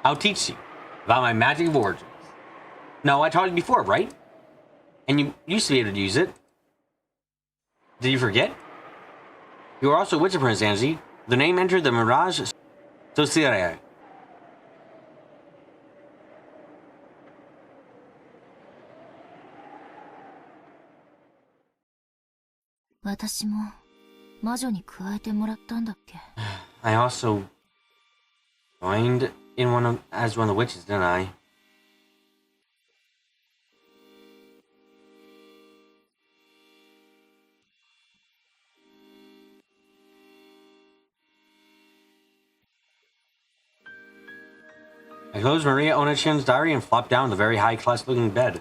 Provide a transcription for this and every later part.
I'll teach you about my magic of origins. No, I taught you before, right? And you used to be able to use it. Did you forget? You are also a witch apprentice, Angie. The name entered the Mirage Societe. I also joined in as one of the witches, didn't I? I closed Maria Onechan's diary and flopped down the very high-class looking bed.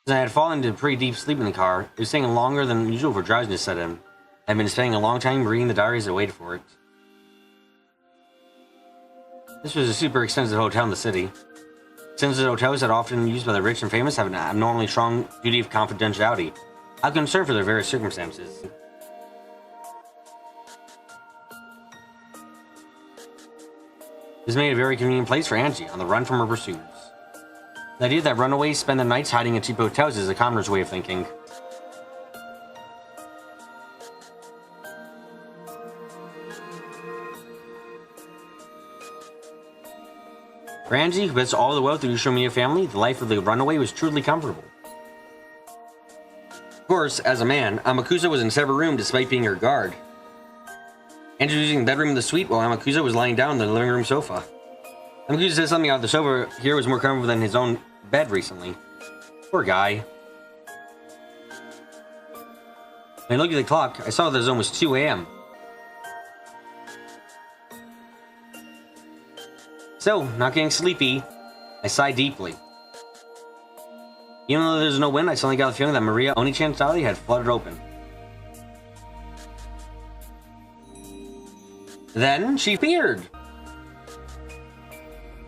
Since I had fallen into a pretty deep sleep in the car, it was taking longer than usual for drowsiness set in. I'd been spending a long time reading the diary as I waited for it. This was a super expensive hotel in the city. Since the hotels that are often used by the rich and famous have an abnormally strong duty of confidentiality, I'm concerned for their various circumstances. This made a very convenient place for Angie, on the run from her pursuers. The idea that runaways spend their nights hiding in cheap hotels is a commoner's way of thinking. For Angie, who possessed all the wealth of the Umineko family, the life of the runaway was truly comfortable. Of course, as a man, Amakusa was in a separate room despite being her guard. Angie was using the bedroom in the suite while Amakusa was lying down on the living room sofa. Amakusa said something about the sofa here was more comfortable than his own bed recently. Poor guy. When I looked at the clock, I saw that it was almost 2 a.m. So, not getting sleepy, I sighed deeply. Even though there's no wind, I suddenly got the feeling that Maria Onechan's diary had fluttered open. Then she appeared!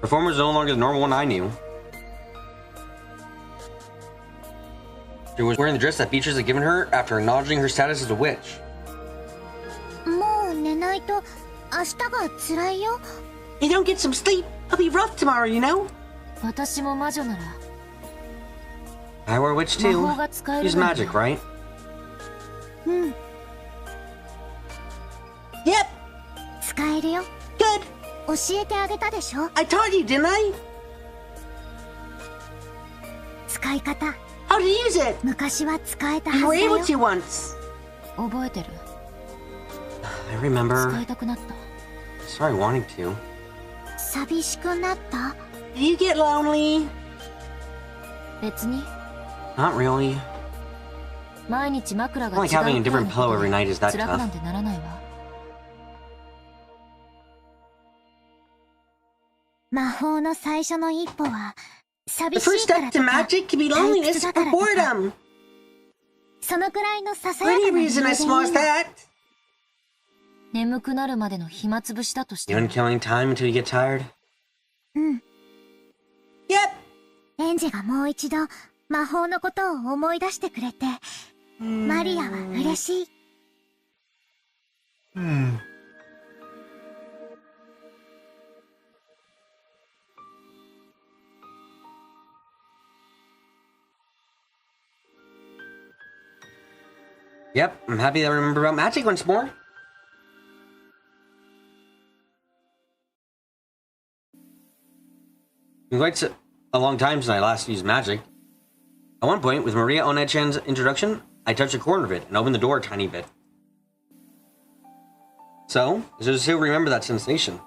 Her form was no longer the normal one I knew. She was wearing the dress that Beatrice had given her after acknowledging her status as a witch. You don't get some sleep, I'll be rough tomorrow, you know? I were a witch too. Use magic, right? Yep! Good! I taught you, didn't I? How to use it! You were able to once! I remember. Sorry, wanting to. Do you get lonely? Not really. Not like having a different pillow every night is that tough. The first step to magic can be loneliness or boredom. Any reason as small as that. Even killing time until you get tired? Yep! Yep, I'm happy that I remember about magic once more. It was quite a long time since I last used magic. At one point, with Maria Onechan's introduction, I touched a corner of it and opened the door a tiny bit. So, I should still remember that sensation.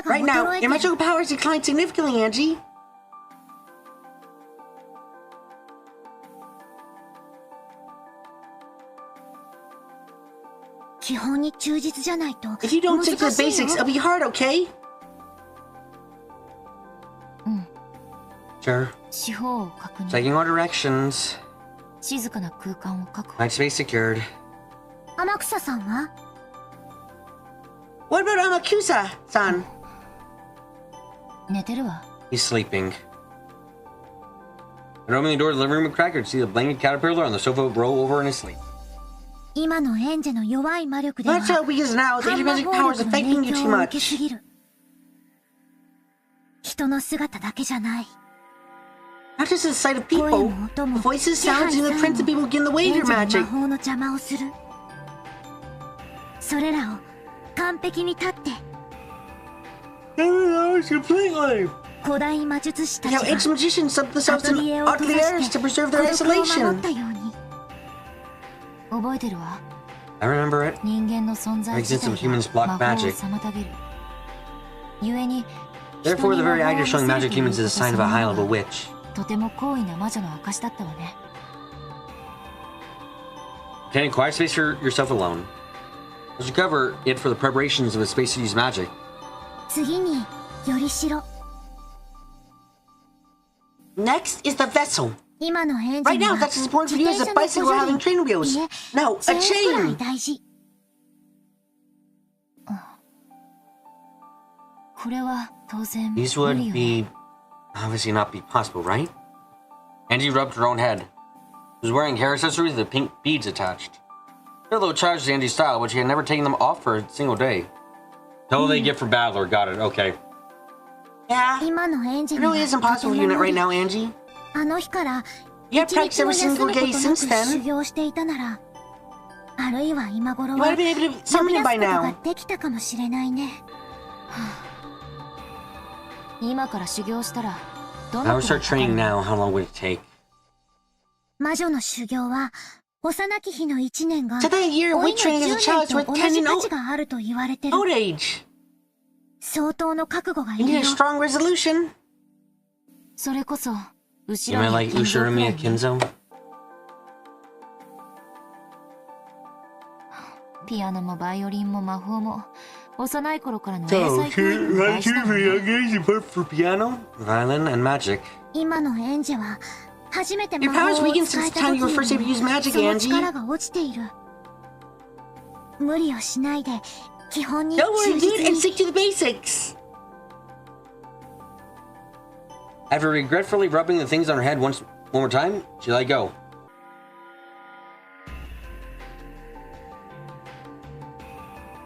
Right now, your magical powers declined significantly, Angie. If you don't stick to the basics, it'll be hard, okay? Sure. Taking all directions. Night space secured. What about Amakusa-san? He's sleeping. I opened the door to the living room with Cracker to see the blanket caterpillar on the sofa roll over in his sleep. 今のエンジェの弱い魔力では That's how weak is now. The ハンマ magic ー power 法 is 力の affecting 影 you 響 too を受けす much. ぎる。人の姿だけじゃない。 Not just the sight of 声 people, も音 the も voices, 支配 sounds, さ and え the も prince of people get in the way エ of ン your ジェの magic. 魔法の邪魔をする。それらを完璧に立って Completely. 古代魔術師たち How が ancient magicians set ア themselves トリエ in を閉ざ ateliers して to preserve 孤 their 独を守っ isolation. たように。覚えてるわ。 I remember it. 人間の存在 The 自 existence 体 of が humans block 魔法を magic. 妨げる。故に Therefore, the very 人 idea に of showing 魔法を見せ magic る to humans is a という sign こと of a high そのも level のが witch. とても高位な魔女の証だったわね。 Obtaining quiet space for yourself alone. Let's recover it for the preparations of a space to use magic. 次によりしろ。 Next is the vessel. 今のエンジ Right ン now, は that's as important for 自 you 転 as 車 a の補 bicycle 助 having 輪。 train wheels. いえ、 No, a チェーンくらい chain. 大事。これは当然 These 無理 would よね。 be obviously not be possible, right? Angie rubbed her own head. She was wearing hair accessories with pink beads attached. They're a little childish to Angie's style, but she had never taken them off for a single day. Totally gift for Battler. Got it. Okay. Yeah. 今のエンジ It ンは really と isn't て possible も for you 無 right 理。 now, Angie. あの日から You 一 have 日 practiced も every 休む single こと day なく since 修 then. 行していたなら、あるいは今頃 You は might have been able to 呼び summon 出 him す by ことが now. できたかもしれないね。今から修行したらど I の would くら start いかかる training の？ now. How long would it take? 魔女の修行は幼き日の1年が So that year 老 of い witch の training 10 as a child is 年 worth と同 10 じ in 価値があると言われてる。 old age. 相当の覚悟がい You る need よ a。strong resolution. それこそ You 後ろ might に like 金蔵くら Ushirumi い at ね。 Kinzo. ピアノもバイオリンも魔法も幼い頃からの英 So, 才教育も大事だ for もん young ね。 age, you put for piano, violin, and magic. 今のエンジェは初めて Your 魔 powers 法を weakened 使え since た the time 時 you were first able to use に magic, その Angie. 力が落ちている。無理をしないで基本に Don't 忠 worry, 実 dude, and に。 stick to the basics. After regretfully rubbing the things on her head one more time, she let go.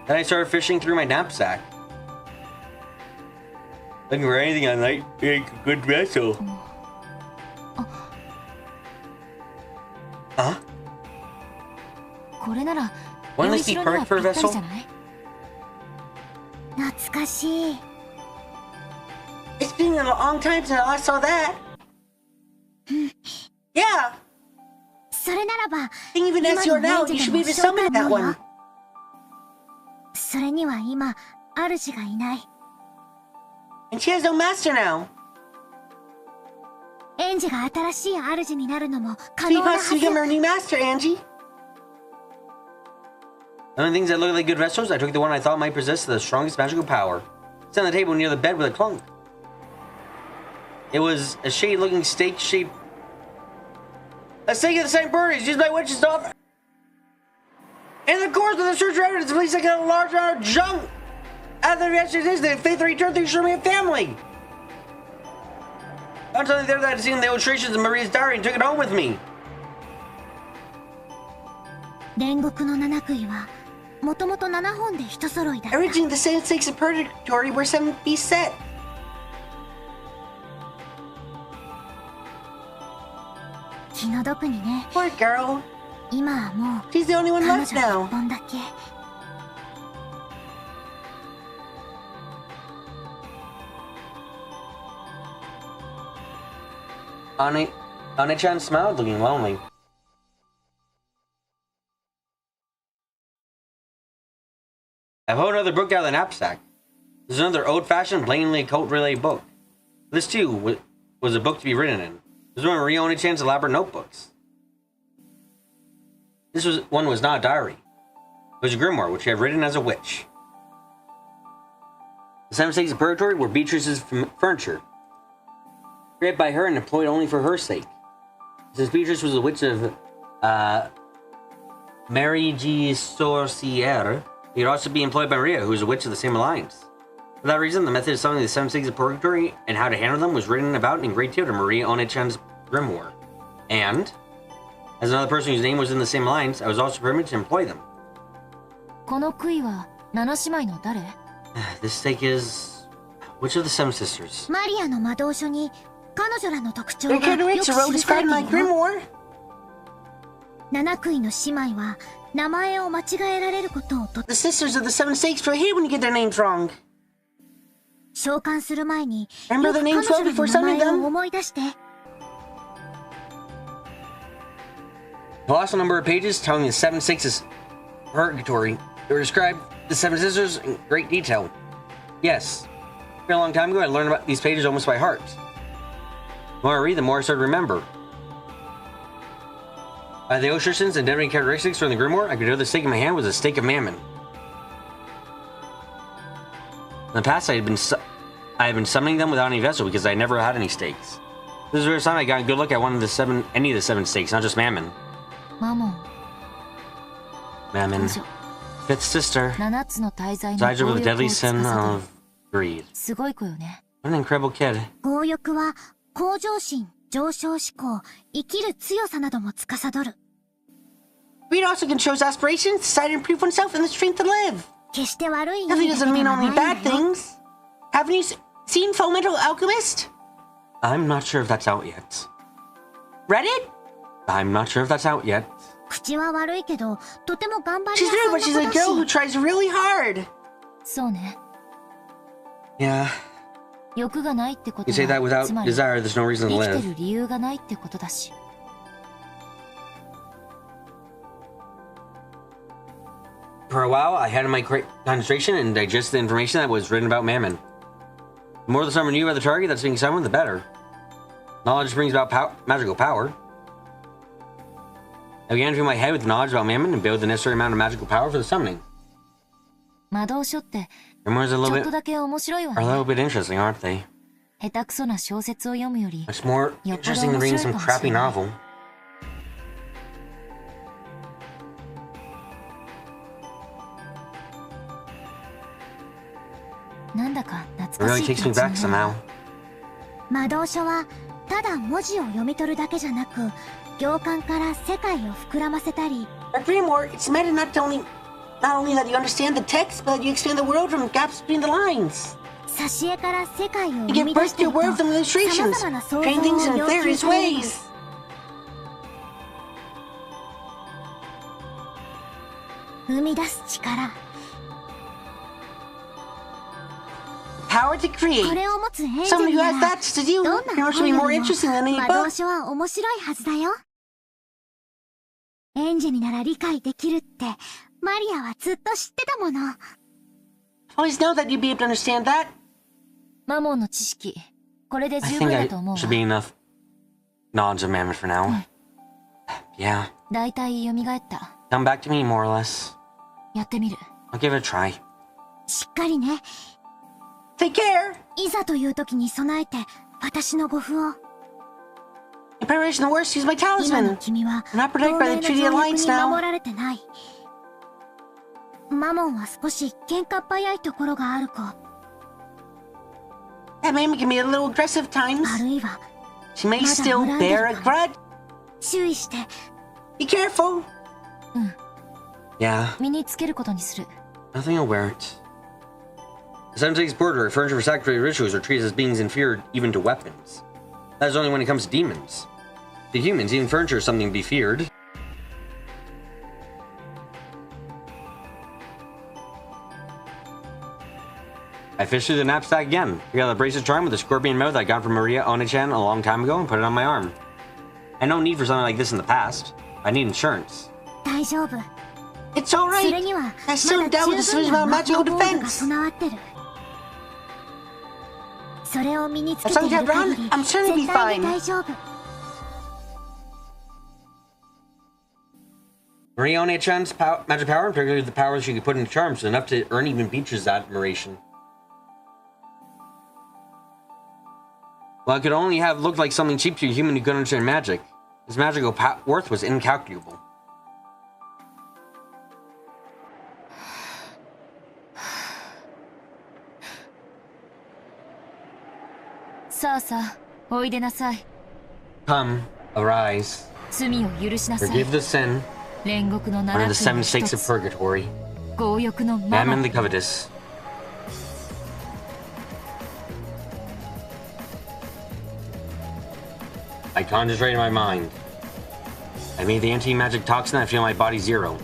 Then I started fishing through my knapsack, looking for anything I might make a good vessel. Huh? これなら Wouldn't より this し be ろには perfect for ぴ a ったり vessel? じゃない？懐かしい。 It's been a long time since I last saw that. Yeah, それならば and even as you are now, you should be able to summon that one. それには今主がいない。 And she has no master now. エンジェが新しい主になるのも可 So you 能なは possibly ず。 become her new master, Angie. Among the things that look like good vessels, I took the one I thought might possess the strongest magical power. It's on the table near the bed with a clunk. It was a shady-looking stake-shaped... A stake of the same bird used by witches to offer... In the course of the search for evidence, police got a large amount of junk. After the yesterday, they faithfully returned to the Sherman family. I'm telling you that I'd seen the illustrations of Maria's diary and took it home with me. 煉獄の七杭はもともと7本で一揃いだった。 Originally, the seven stakes of purgatory were 7 beasts set. 気の毒にね。 Poor girl. 今はもう She's the only one 彼 left 女1 now. 本だけ。 Ane-chan smiled, looking lonely. I pulled another book out of the knapsack. There's another old-fashioned, blatantly occult-related book. This, too, was a book to be written in. This was one of Maria One-chan's elaborate notebooks. One was not a diary. It was a grimoire, which she had written as a witch. The 7 stakes of purgatory were Beatrice's furniture, created by her and employed only for her sake. Since Beatrice was a witch of Mary G. Sorciere, he would also be employed by Maria, who was a witch of the same alliance. For that reason, the method of summoning the 7 stakes of purgatory and how to handle them was written about in great detail to Maria One-chan's grimoire. And As another person whose name was in the same lines, I was also permitted to employ them. この杭は七姉妹の誰？ This stake is... Which of the seven sisters? マリアの魔導書に彼女らの特徴 Their がよく characteristics are all 記され described て in い my るよ。 grimoire. 七杭の姉妹は名前を間違えられることを The sisters of the seven stakes feel hate when you get their names wrong. 召喚する前に Remember よく the 彼 names 女 well ら before の名 summoning 前 them? を思い出して。 Colossal number of pages telling the seven sixes purgatory. They were described the seven sisters in great detail. Yes. A long time ago, I learned about these pages almost by heart. The more I read, the more I start to remember. By the illustrations and definite characteristics from the grimoire, I could know the stake in my hand was a stake of mammon. In the past, I had been summoning them without any vessel because I never had any stakes. This is the first time I got a good look at any of the seven stakes, not just mammon. マモン、 Mammon. 彼女、 Fifth sister. 7つの大罪の Presides over the 強 deadly 欲を sin 司る of greed. すごい子よね。 What an incredible kid. 強欲は向上心、上昇志向、生きる強さなども司る。 Greed also controls aspirations, desire to improve oneself, and the strength to live. 決して悪い意 Nothing 味だ doesn't けで mean は only ない bad んだよ。 things. Haven't you seen Fullmetal Alchemist? I'm not sure if that's out yet. Read it? I'm not sure if that's out yet. 口は悪いけど、とても頑張り She's 屋 real, さ but she's ん a な girl 子 who だし。 tries really hard. そうね。 Yeah. 欲がないってこと You say that は、 without つまり desire, there's no reason to 生きて live. る理由がないってことだし。 For a while, I had my concentration and digested the information that was written about Mammon. The more the summoner knew about the target that's being summoned, the better. Knowledge brings about magical power. I began to fill my head with knowledge about Mammon and build the necessary amount of magical power for the summoning. 魔導書って、 Grimoires ちょっとだけ面白いわ are a ね。 little bit interesting, aren't they? 下手くそな小説を読むより、 Much more interesting than reading some crappy novel. なんだか It 懐か really しい takes me 気 back 持ちにな somehow. る。魔導書はただ文字を読み取るだけじゃなく、行間から世界を膨らませたり、 Our grimoire, it's meant not only that you understand the text, but that you expand the world from gaps between the lines. 挿絵から世界を You 生 get み出 birth してい to く your world と、 from 様 illustrations, 々な想像を creating things in 要求 various されるの。 ways.「生み出す力」 Power to こ create. れを持つエンジェ Someone ル who な has ら that to do, どんな it 本 should be よ more りも interesting than any 魔導 book. 書は面白いはずだよ。エンジェルなら理解できるってマリアはずっと知ってたもの。 Always know that you'd be able to understand that. マモンの知識、これで I 十 think 分 I だと思う should be わ。 enough knowledge of Mammon for now. Yeah. だいたい蘇った。 Come back to me, more or less. やってみる。 I'll give it a try. しっかりね。 Take care. いざという時に備えて私の護符を。 In preparation the worst, use my 今の talisman. 君は I'm not 透 protected 明 by な the 条 Treaty 約 Alliance に now. 守られてない。マモンは少し喧嘩っ早いところがある子。 That Mammy can be a little aggressive あ times. るいは She may まだ still 恨んで bear る a かも。 grudge. 注意して Be careful. Yeah, 身につけることにする。 nothing will wear it. The Seven Six Border, furniture for sacrificial rituals, are treated as beings inferior even to weapons. That is only when it comes to demons. To humans, even furniture is something to be feared. I fished through the knapsack again. I got the bracelet charm with the scorpion mouth I got from Maria Onechan a long time ago and put it on my arm. I had no need for something like this in the past. I need insurance. 大丈夫。 It's そ alright. れにはま I still だ doubt 十 the 分 solution な about 魔 magical 法防具が defense. 備わってる。それを身につけ As て long い as る I have 限 run, り I'm sure to be 絶対に fine. 大丈夫。 Maria Onechan's magic power, and particularly the powers she could put into charms, is enough to earn even Beatrice's admiration. Well, it could only have looked like something cheap to a human who couldn't understand magic. His magical worth was incalculable. さあさあ、おいでなさい。 Come, arise. 罪を許しなさい。 Forgive the sin 煉獄の under 七 the つの seven 一 stakes of つ purgatory. 強欲のマ Mammon マ the covetous. I concentrate my mind. I made the anti-magic toxin. I feel my body zero.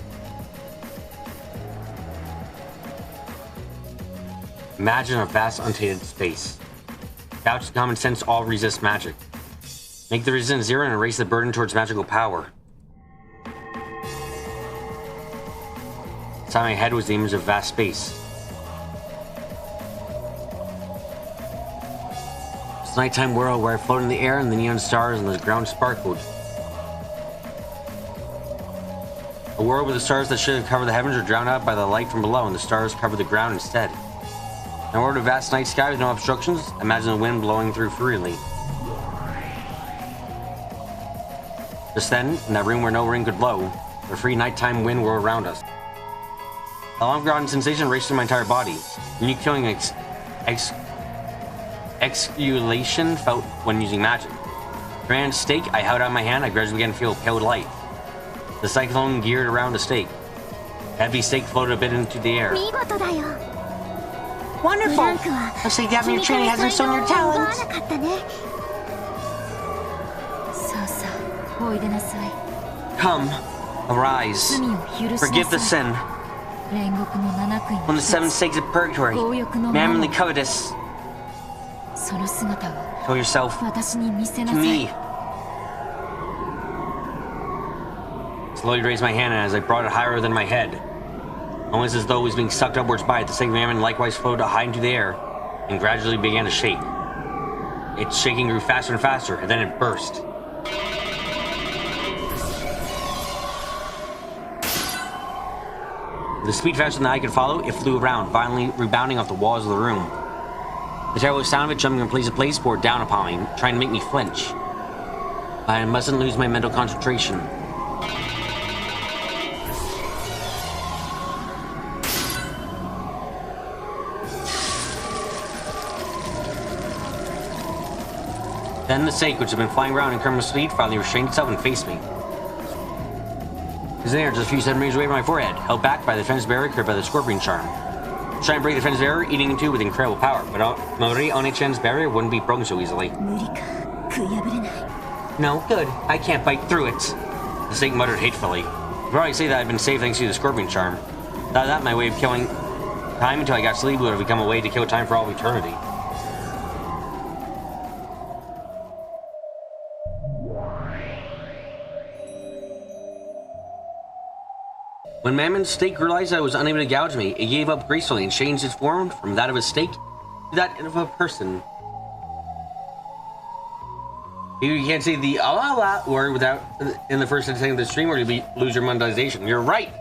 Imagine a vast untainted space. Couch to common sense, all resist magic. Make the resistance zero and erase the burden towards magical power. Inside my head was the image of vast space. It's a nighttime world where I float in the air and the neon stars and the ground sparkled. A world where the stars that should have covered the heavens are drowned out by the light from below and the stars cover the ground instead. In a world of vast night sky with no obstructions, imagine the wind blowing through freely. Just then, in that room where no wind could blow, the free nighttime wind whirled around us. A long-forgotten sensation raced through my entire body. A new killing exhalation felt when using magic. Grand stake, I held out my hand, I gradually began to feel pale light. The cyclone geared around the stake. The heavy stake floated a bit into the air. 見事だよ。 Wonderful! ブランクは Looks like having your 君 training から hasn't 才 shown 能 your を奪わ talent. なかったね。さあさあ、おいでなさい。 Come, arise, 罪を許し forgive な the さい。 sin 煉獄の七悔 on の the 一 seven つ。 stakes of purgatory. 強欲の Mammon マ the マ。 covetous. その姿を Show yourself 私に見せな to さい。 me. Slowly raised my hand as I brought it higher than my head. Almost as though it was being sucked upwards by it, the stake of Mammon likewise floated high into the air and gradually began to shake. Its shaking grew faster and faster, and then it burst. With a speed faster than the eye could follow, it flew around, violently rebounding off the walls of the room. The terrible sound of it jumping from place to place poured down upon me, trying to make me flinch. I mustn't lose my mental concentration. Then the snake, which had been flying around in Kermit's speed, finally restrained itself and faced me. It was there, just a few centimeters away from my forehead, held back by the defense barrier created by the scorpion charm. Trying to break the defense barrier, eating into it with incredible power, but Marie Oni-chan's barrier wouldn't be broken so easily. 無理か。食い破れない。 No, good. I can't bite through it. The snake muttered hatefully. I'd probably say that I'd been saved thanks to the scorpion charm. Thought that my way of killing time until I got sleep would have become a way to kill time for all eternity. When Mammon's stake realized I was unable to gouge me, it gave up gracefully and changed its form from that of a stake to that of a person. You can't say the word without in the first second of the stream, or you lose your monetization. You're right.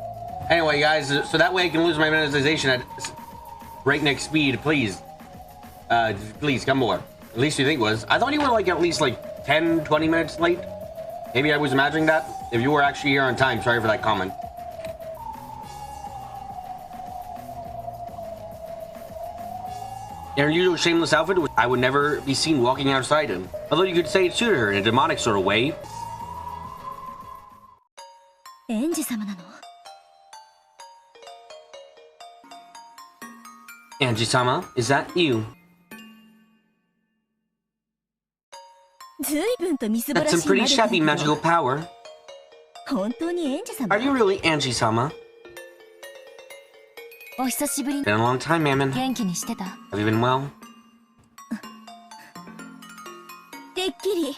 Anyway, guys, so that way I can lose my monetization at breakneck speed. Please, please come more. At least you think it was. I thought you were like at least like 10, 20 minutes late. Maybe I was imagining that. If you were actually here on time, sorry for that comment. In her usual shameless outfit, I would never be seen walking outside in. Although you could say it suited her in a demonic sort of way. 園児様なの？ Angie-sama, is that you? 随分とみすぼら That's しい some pretty までだけ shabby ど magical power. 本当に園児様？ Are you really Angie-sama? お久しぶり。 Been a long time, Mammon. 元気にしてた？ Have you been well? てっきり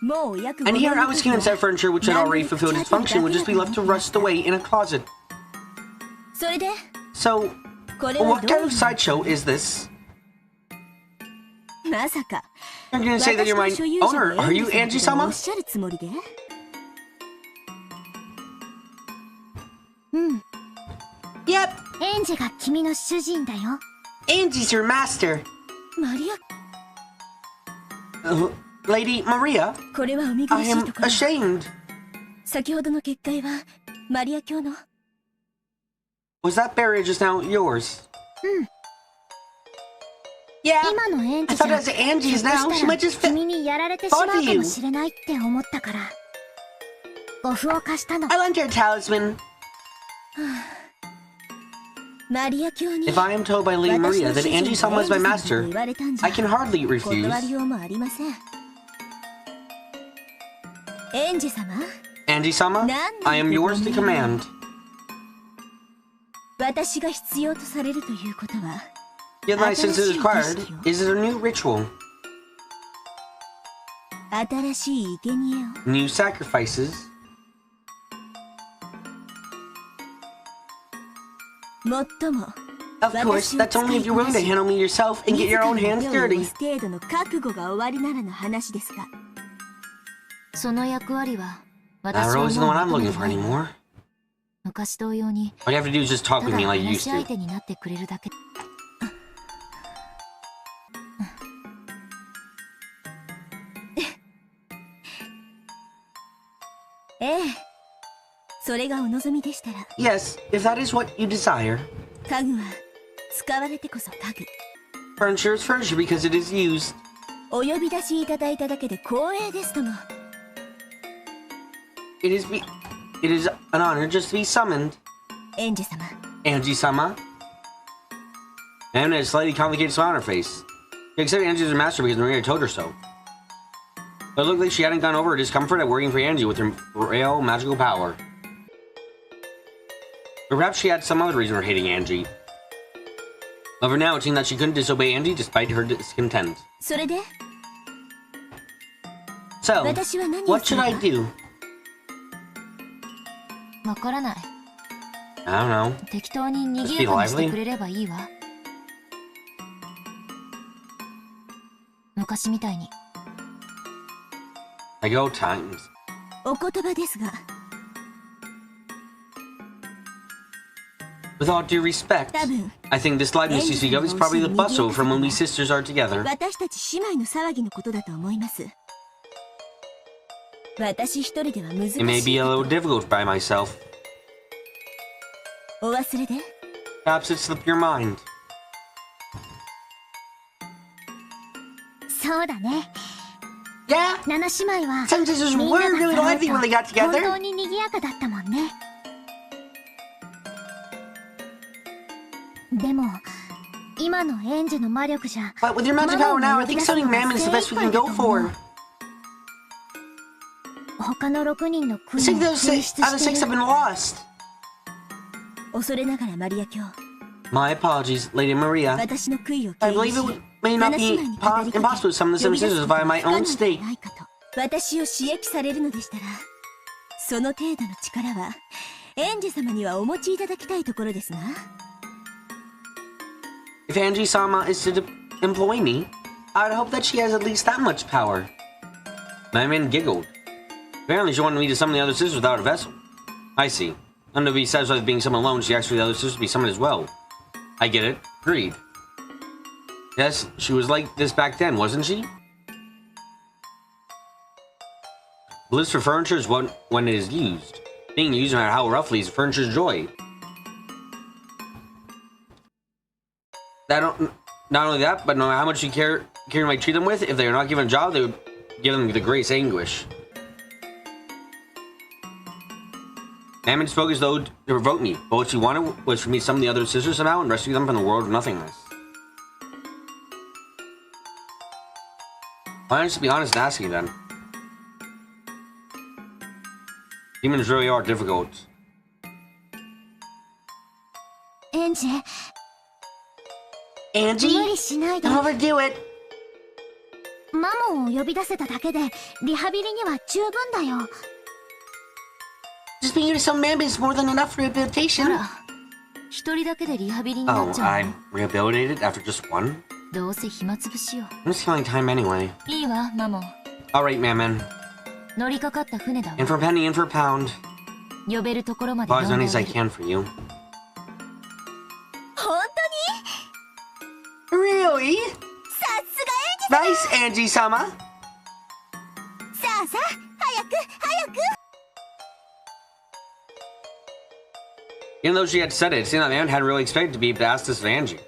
もう約 And 5 here I 年 was 経 convinced that furniture which had already fulfilled its function would just be left to rust away in a closet. それで So, これは what どう kind いう of sideshow is this? まさか You're gonna say that you're my 私の所有者 owner. の Are you 園児様と Angie-sama? おっしゃるつもりで？うん。 Yep, 園児が君の主人だよ。 Angie's your master. マリア、 Lady Maria, これはお見苦 I しい am ところ。 ashamed. 先ほどの結界はマリア教の。 Was that barrier just now yours? Yeah, 今の園 I 児じ thought ゃ as Angie's ひょっと now, し she た might ら just fit. 君にやられてしまうかもしれないって思ったから。お符を貸したの。 I lent her a talisman. マリア教に If I am told by Lady Maria that Angie-sama is my master, I can hardly refuse. 断りようもありません。エンジ様、 Angie-sama, I am yours to command. 私が必要とされるということは、 Yet my sense is required. Is it a new ritual? 新しい生贄を New sacrifices? もっとも Of course, that's only if you're willing to handle me yourself and get your own hands 自らの手を dirty. 汚す程度の覚悟が終わりならの話ですが、その役割は That 私 role は isn't the もう one I'm 求め looking て for ない anymore. 昔同様に All you have to do is just talk た with だ me like you 話 used し相 to. 手になってくれるだけ。ええ、それがお望みでしたら、 Yes, if that is what you desire. 家具は使われてこそ家具。 Furniture is furniture because it is used. お呼び出しいただいただけで光栄ですとも。 It is an honor just to be summoned. エンジ様、 Angie-sama. And a slightly complicated smile on her face. She accepted Angie as her master because Maria told her so. But it looked like she hadn't gone over her discomfort at working for Angie with her frail magical power. Or perhaps she had some other reason for hating Angie. But for now, it seemed that she couldn't disobey Angie despite her discontent. それで So, 私は何を what す should れ I ば do? わからない。 I don't know. 適当に賑やかにしてくれればいいわ。昔みたいに。 Like old times. お言葉ですが、 With all due respect, 多分 I think this liveness you speak of is probably the bustle from when we sisters are together. 私たち姉妹の騒ぎのことだと思います。私一人では難し It may い be a こ little と。 difficult by myself. お忘れで Perhaps it slipped your mind. そうだね。 Yeah, 七姉妹は some sisters みんな were が really 揃 lively う when they got と本当 together. に賑やかだったもんね。でも今のエンジの魔力じゃ But with your magic power now, I think summoning Mammon is the best we can go for. 他の6人の国を Six 救 of those 出 six out of し six て have る。 been lost. 恐れながらマリア教、 My apologies, Lady Maria. 私の悔いを経 I 由 believe し it may not 七 be 姉妹に語りかけ impossible to summon the 呼 seven び出す sisters こと by が my 不可能 own で stake. はないかと。私を刺激されるのでしたら、その程度の力はエンジ様にはお持ちいただきたいところですが。 If Angie-sama is to employ me, I would hope that she has at least that much power. Mammon giggled. Apparently she wanted me to summon the other sisters without a vessel. I see. None to be satisfied with being summoned alone, she asked for the other sisters to be summoned as well. I get it. Agreed. Yes, she was like this back then, wasn't she? Bliss for furniture is when it is used. Being used, no matter how roughly, is furniture's joy. Not only that, but no matter how much you care might treat them with, if they are not given a job, they would give them the greatest anguish. Mammon spoke as though to provoke me, but what she wanted was for me to summon the other sisters somehow and rescue them from the world of nothingness. Why don't you just be honest and ask me then? Demons really are difficult. エンジ、 Angie? 無理しないで。 Don't overdo it. マモンを呼び出せただけでリハビリには十分だよ。 Just being able to summon Mammon is more than enough for ほ rehabilitation. ら、一人だけでリハビリにな Oh, っちゃう I'm の。 rehabilitated after just one? どうせ暇つぶしよ。 I'm just killing time anyway. いいわ、マモン。 Alright, Mammon. 乗りかかった船だわ。 In for a penny, in for a pound. 呼べるところまで About 呼 as ん many で as あ I げる。 can for you. 本 Really? 当にさすがエンジ Nice, Angie-sama. さあさあ、早く早く。 Even though she had said it seemed that Mammon hadn't really expected to be able to ask this of Angie.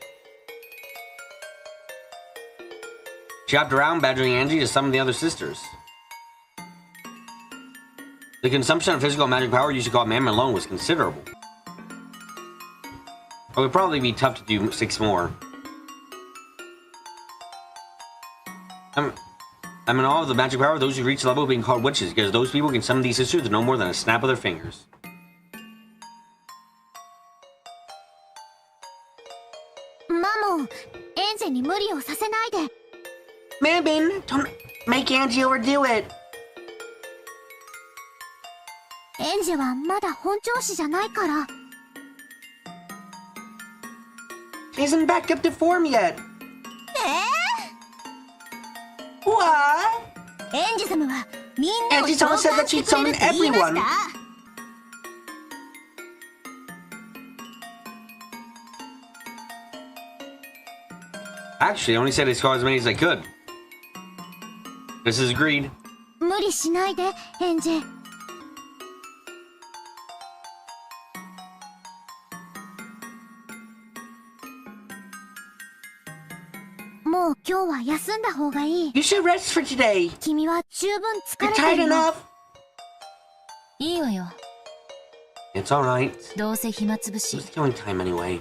She hopped around, badgering Angie to summon the other sisters. The consumption of physical and magic power used to call Mammon alone was considerable. It would probably be tough to do 6 more. I'm in awe of the magic power of those who reach the level of being called witches, because those people can summon these sisters with no more than a snap of their fingers. Mamo, Angie に無理をさせないで。Mammon, don't make Angie overdo it. エンジはまだ本調子じゃないから。She isn't back up to form yet. What? エンジ様はみんなを Angie 召 someone said 喚 that して she'd くれ summon るって言いまし everyone. た。Actually, I only said I saw as many as I could. This is agreed. 無理しないで、エンジ。もう今日は休んだ方がいい。You should rest for today. 君は十分疲 You're れて tired るよ。 enough. いいわよ。 It's alright. どうせ暇つぶし It's killing time anyway.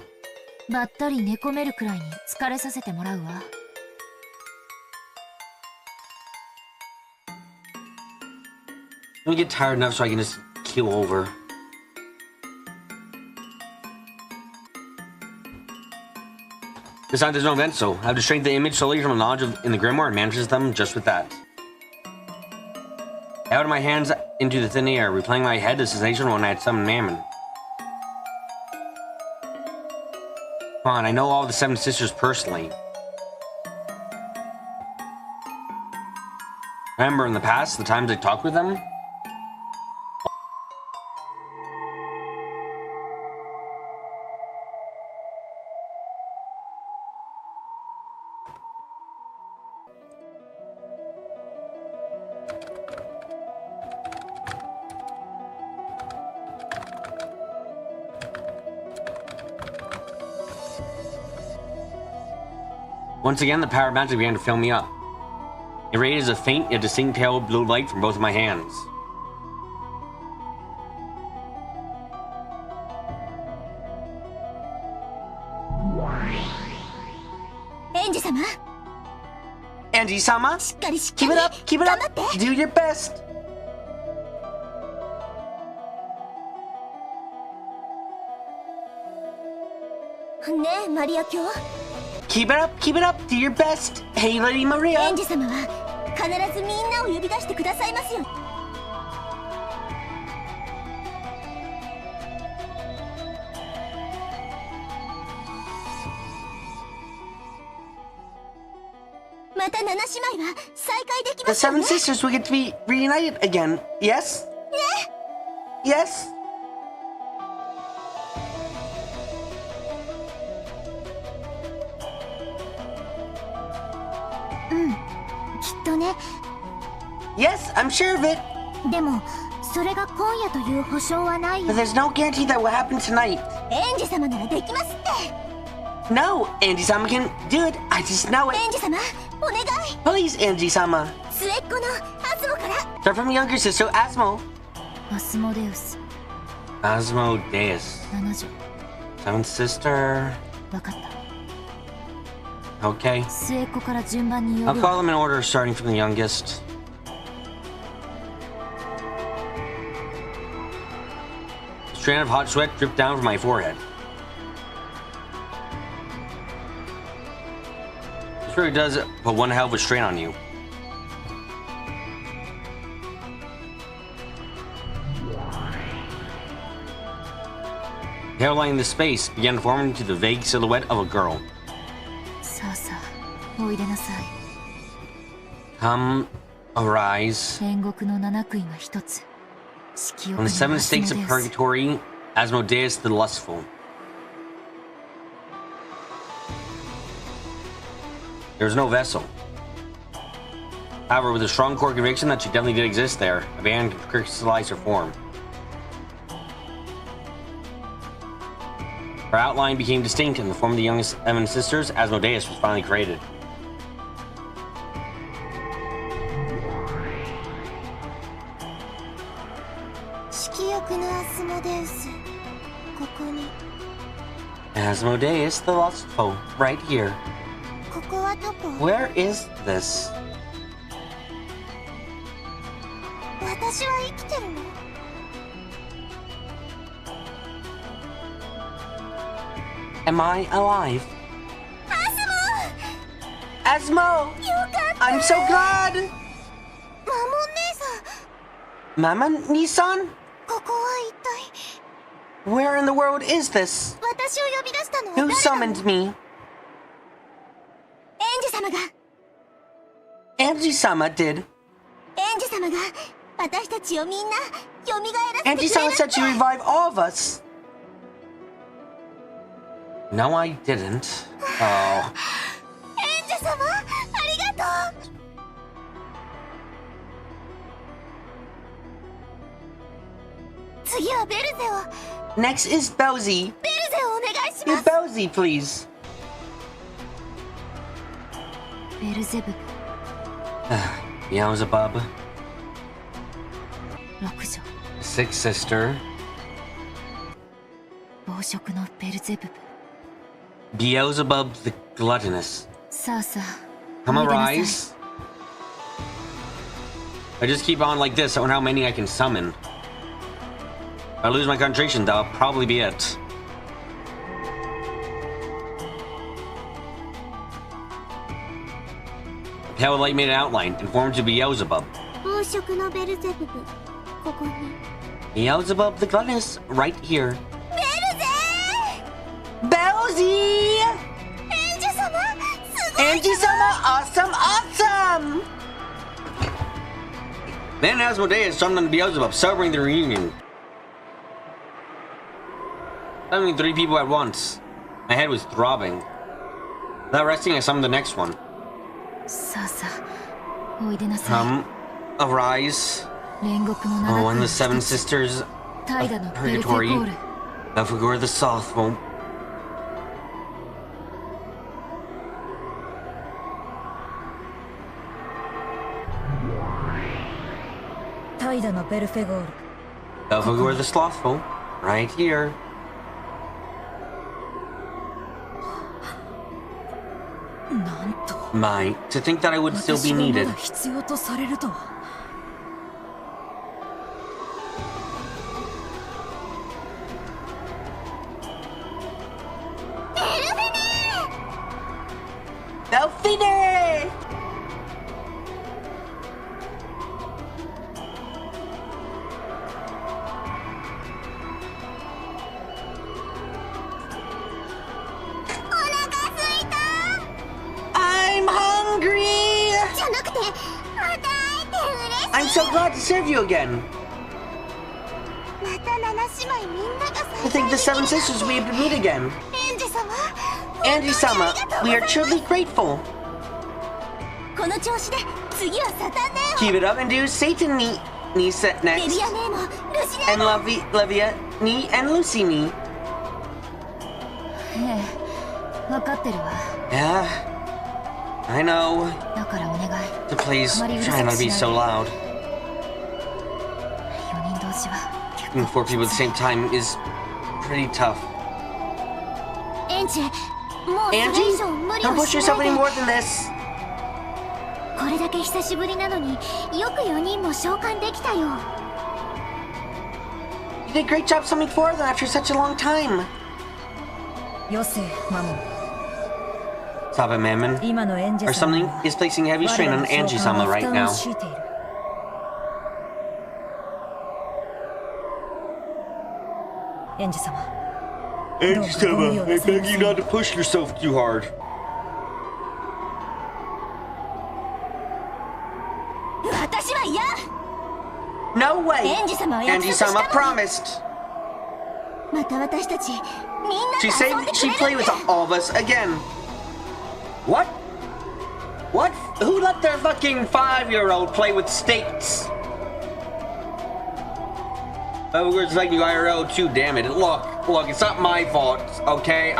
ばったり寝込めるくらいに疲れさせてもらうわ。 Let me get tired enough so I can just keel over. This time there's no event, so I have to strengthen the image solely from the knowledge in the grimoire and manages them just with that. Out of my hands into the thin air, replaying my head the sensation when I had summoned Mammon. Come on, I know all the 7 sisters personally. Remember in the past, the times I talked with them? Once again, the power of magic began to fill me up. It radiated a faint yet distinct pale blue light from both of my hands. Angie-sama, keep it up, keep it up. Do your best. Keep it up, do your best. Hey, Lady Maria. エンジ様は必ずみんなを呼び出してくださいますよ。また7姉妹は再会でき The ますよ seven ね。 sisters will get to be reunited again. Yes? Yes? きっとね。 Yes, I'm sure of it. でもそれが今夜という保証はないよ But。there's no guarantee that will happen tonight. エンジ様ならできますって。 No, Angie-sama can do it. I just know it. エンジ様、お願い。 Please, Angie-sama. 末っ子のアズモから。 Start from younger sister Asmo. アスモデウス Asmodeus. 7女 Seventh sister. 分かった Okay. 末っ子から順番に呼 I'll ぶ call わ them in order, starting from the youngest. A strand of hot sweat dripped down from my forehead. This really does put one hell of a strain on you. The hairline in the space began to form into the vague silhouette of a girl. さあさあおいでなさい Come, arise. 天国の七杭が一つ色欲 On の the 7 アスモ stakes デ of ウス purgatory, Asmodeus the lustful. There was no vessel. However, with a strong core conviction that she definitely did exist there, a band could crystallize her form. Her outline became distinct in the form of the youngest Evan sisters. Asmodeus was finally created. 色欲のアスモデウス、ここに。 Asmodeus the Lustful, right here. ここはどこ？ Where is this? 私は生きてるの？ Am I alive? アスモ！ Asmo! よかった！ I'm so glad! マモン姉さん、 Mama Nissan? ここは一体？ Where in the world is this? 私を呼び出したのは Who 誰なの？ summoned me? エンジ様が。 Angie-sama did. エンジ様が私たちをみんな蘇らせてくれる Angie-sama said to revive all of us. No, I didn't. Oh. エンジ様、ありがとう。次はベルゼを。 Next is Bowsy. ベルゼをお願いし Your ます。 Bowsy, please. ベルゼブ Beelzebub. 六女 Sixth sister. 暴食のベルゼブ Beelzebub the gluttonous. さあさあ Come おいでなさい arise. I just keep on like this. I wonder how many I can summon. If I lose my concentration, that'll probably be it. Pale light made an outline, informed to Beelzebub. 暴食のベルゼブブ、ここに。 Beelzebub the gluttonous, right here. ベルゼ Bowsy! ー！エンジ様、すごい！ Angie-sama, awesome, awesome! Then Asmodeus summoned Beelzebub, celebrating the reunion. Summoning 3 people at once. My head was throbbing. Without resting, I summoned the next one. さあさあおいでなさ Come, arise. い煉獄の Oh, 長 and く the 7 sisters 怠惰の of ベルゼコー purgatory. ル Belphegor the Slothful. 怠惰のベルフェゴール Belphegor the Slothful, right here. なんと My, to think that I would still 私 be がま needed. だ必要とされるとは Belphine! I'm hungry! じゃなくて、また会えて嬉しい。 I'm so glad to serve you again. また七姉妹みんなが To think the 7 sisters we have to meet again. エンジ様、 Angie-sama, we are truly grateful. この調子で次はサタンネ Keep it up and do Satan ni set オ、メ next. リアネーモ、ルシネ And ーモ。 Levia ni and Lucy ni. ええ分かってるわ Yeah, I know. だからお願い So please あまりうる try さ not く to be し so ない loud. 4人同士は結 Doing 構 4 people at the same time is pretty tough. エンジ、もうそれ Angie, 以上無理 don't を push し yourself ない any で。 more than this. これだけ久しぶりなのによく4人も召喚できたよ。 You did a great job summoning 4 of them after such a long time. よせマモン Stop it, Mammon. 今のエンジ Or 様 something は is placing heavy strain on 我らの召喚 Angie-sama に right 負担 now. を強いているエンジ様 Angie-sama, I beg you not to push yourself too hard. 私は嫌。 No way! エンジ様は約束した Angie-sama のに。 promised. また私たちみんな She で said 遊んでく she'd れ play るっ with て。 all of us again. What? What? Who let their fucking 5-year-old play with steaks? Oh, it's like you IRL too, damn it. Look, it's not my fault, okay?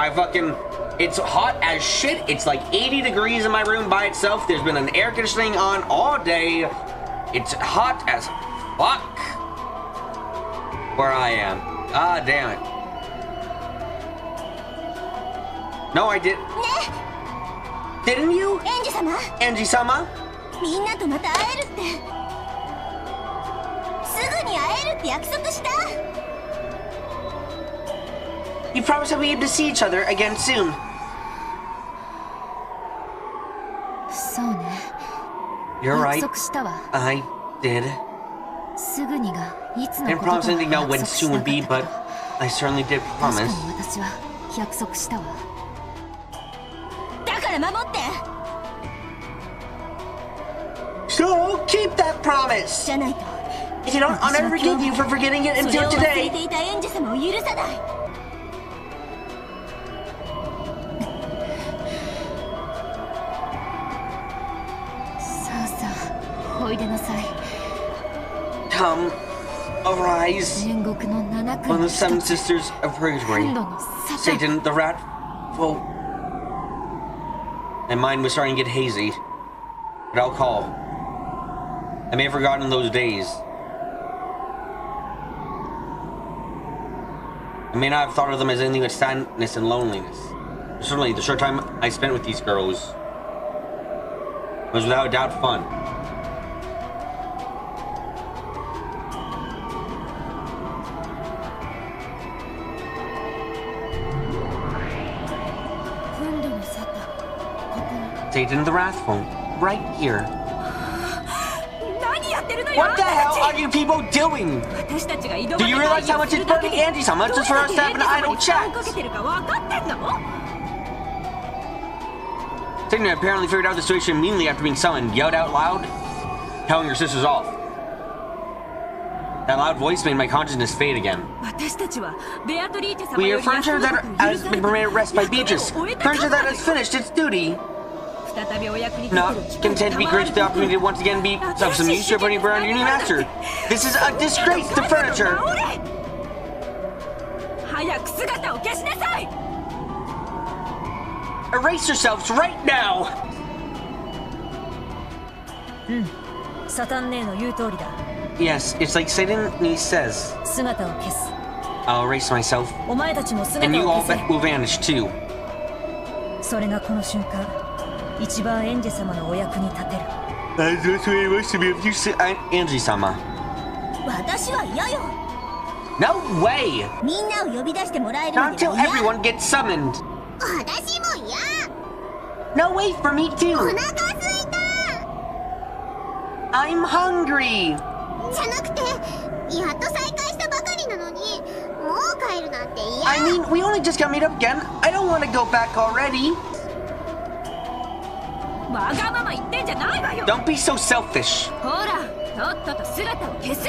It's hot as shit. It's like 80 degrees in my room by itself. There's been an air conditioning on all day. It's hot as fuck. Where I am. Ah, damn it. No, I didn't. Didn't you? エンジ様 Angie-sama? みんなとまた会えるってすぐに会えるって約束した You promised that we'd be able to see each other again soon. そうね You're 約 right. 束したわ I did. すぐにがいつの Didn't ことと promise は anything about 約 when 束し soon な would か be, った but けど I certainly did 確かに promise. 私は約束したわだから守って So, keep that promise! じゃないと If you don't, I'll never forgive you for forgetting it それ until を忘れ today. ていたエンジ様を許さない さあさあおいでなさい Come, arise. 煉獄の七 One 国 of の the 一 seven つ sisters of 今 Purgatory. 度のサタン Satan, the rat. Well, my mind was starting to get hazy. But I'll call. I may have forgotten those days. I may not have thought of them as anything but sadness and loneliness. Certainly, the short time I spent with these girls was without a doubt fun. Satan the Wrathful, right here. 何やってるのよ What the hell are you people doing? 私たちが井戸 Do you realize how much it's burning エ Angie-sama just for us to have an idle か chat? けてるか分かってんの Satan apparently figured out the situation immediately after being summoned, yelled out loud, telling her sisters off. That loud voice made my consciousness fade again. 私たちはベアトリーチェ様 We よ are り furniture that has been permitted rest by Beatrice. Furniture that has finished its duty. 再びお役に立て Not る機会 content to be granted the opportunity to once again be of some use, you're putting around your new master. This is a disgrace to furniture. 早く姿を消しなさい Erase yourselves right now. サタン姉の言う通りだ Yes, it's like Satan says. 姿を消す I'll erase myself, お前たちも and 姿 you を all 消せ will vanish too. それがこの瞬間一番エンジェ様のお役に立てる That's what it was to be of use to Angie-sama. 私は嫌よ No way! みんなを呼び出してもらえるま Not で until は嫌 everyone gets summoned. 私も嫌 No, wait for me お too. 腹すいた I'm hungry. じゃなくてやっと再会したばかりなのにもう帰るなんて嫌 I mean, we only just got meet up again. I don't want to go back already. わがまま言ってんじゃないわよ Don't be so selfish. ほらとっとと姿を消す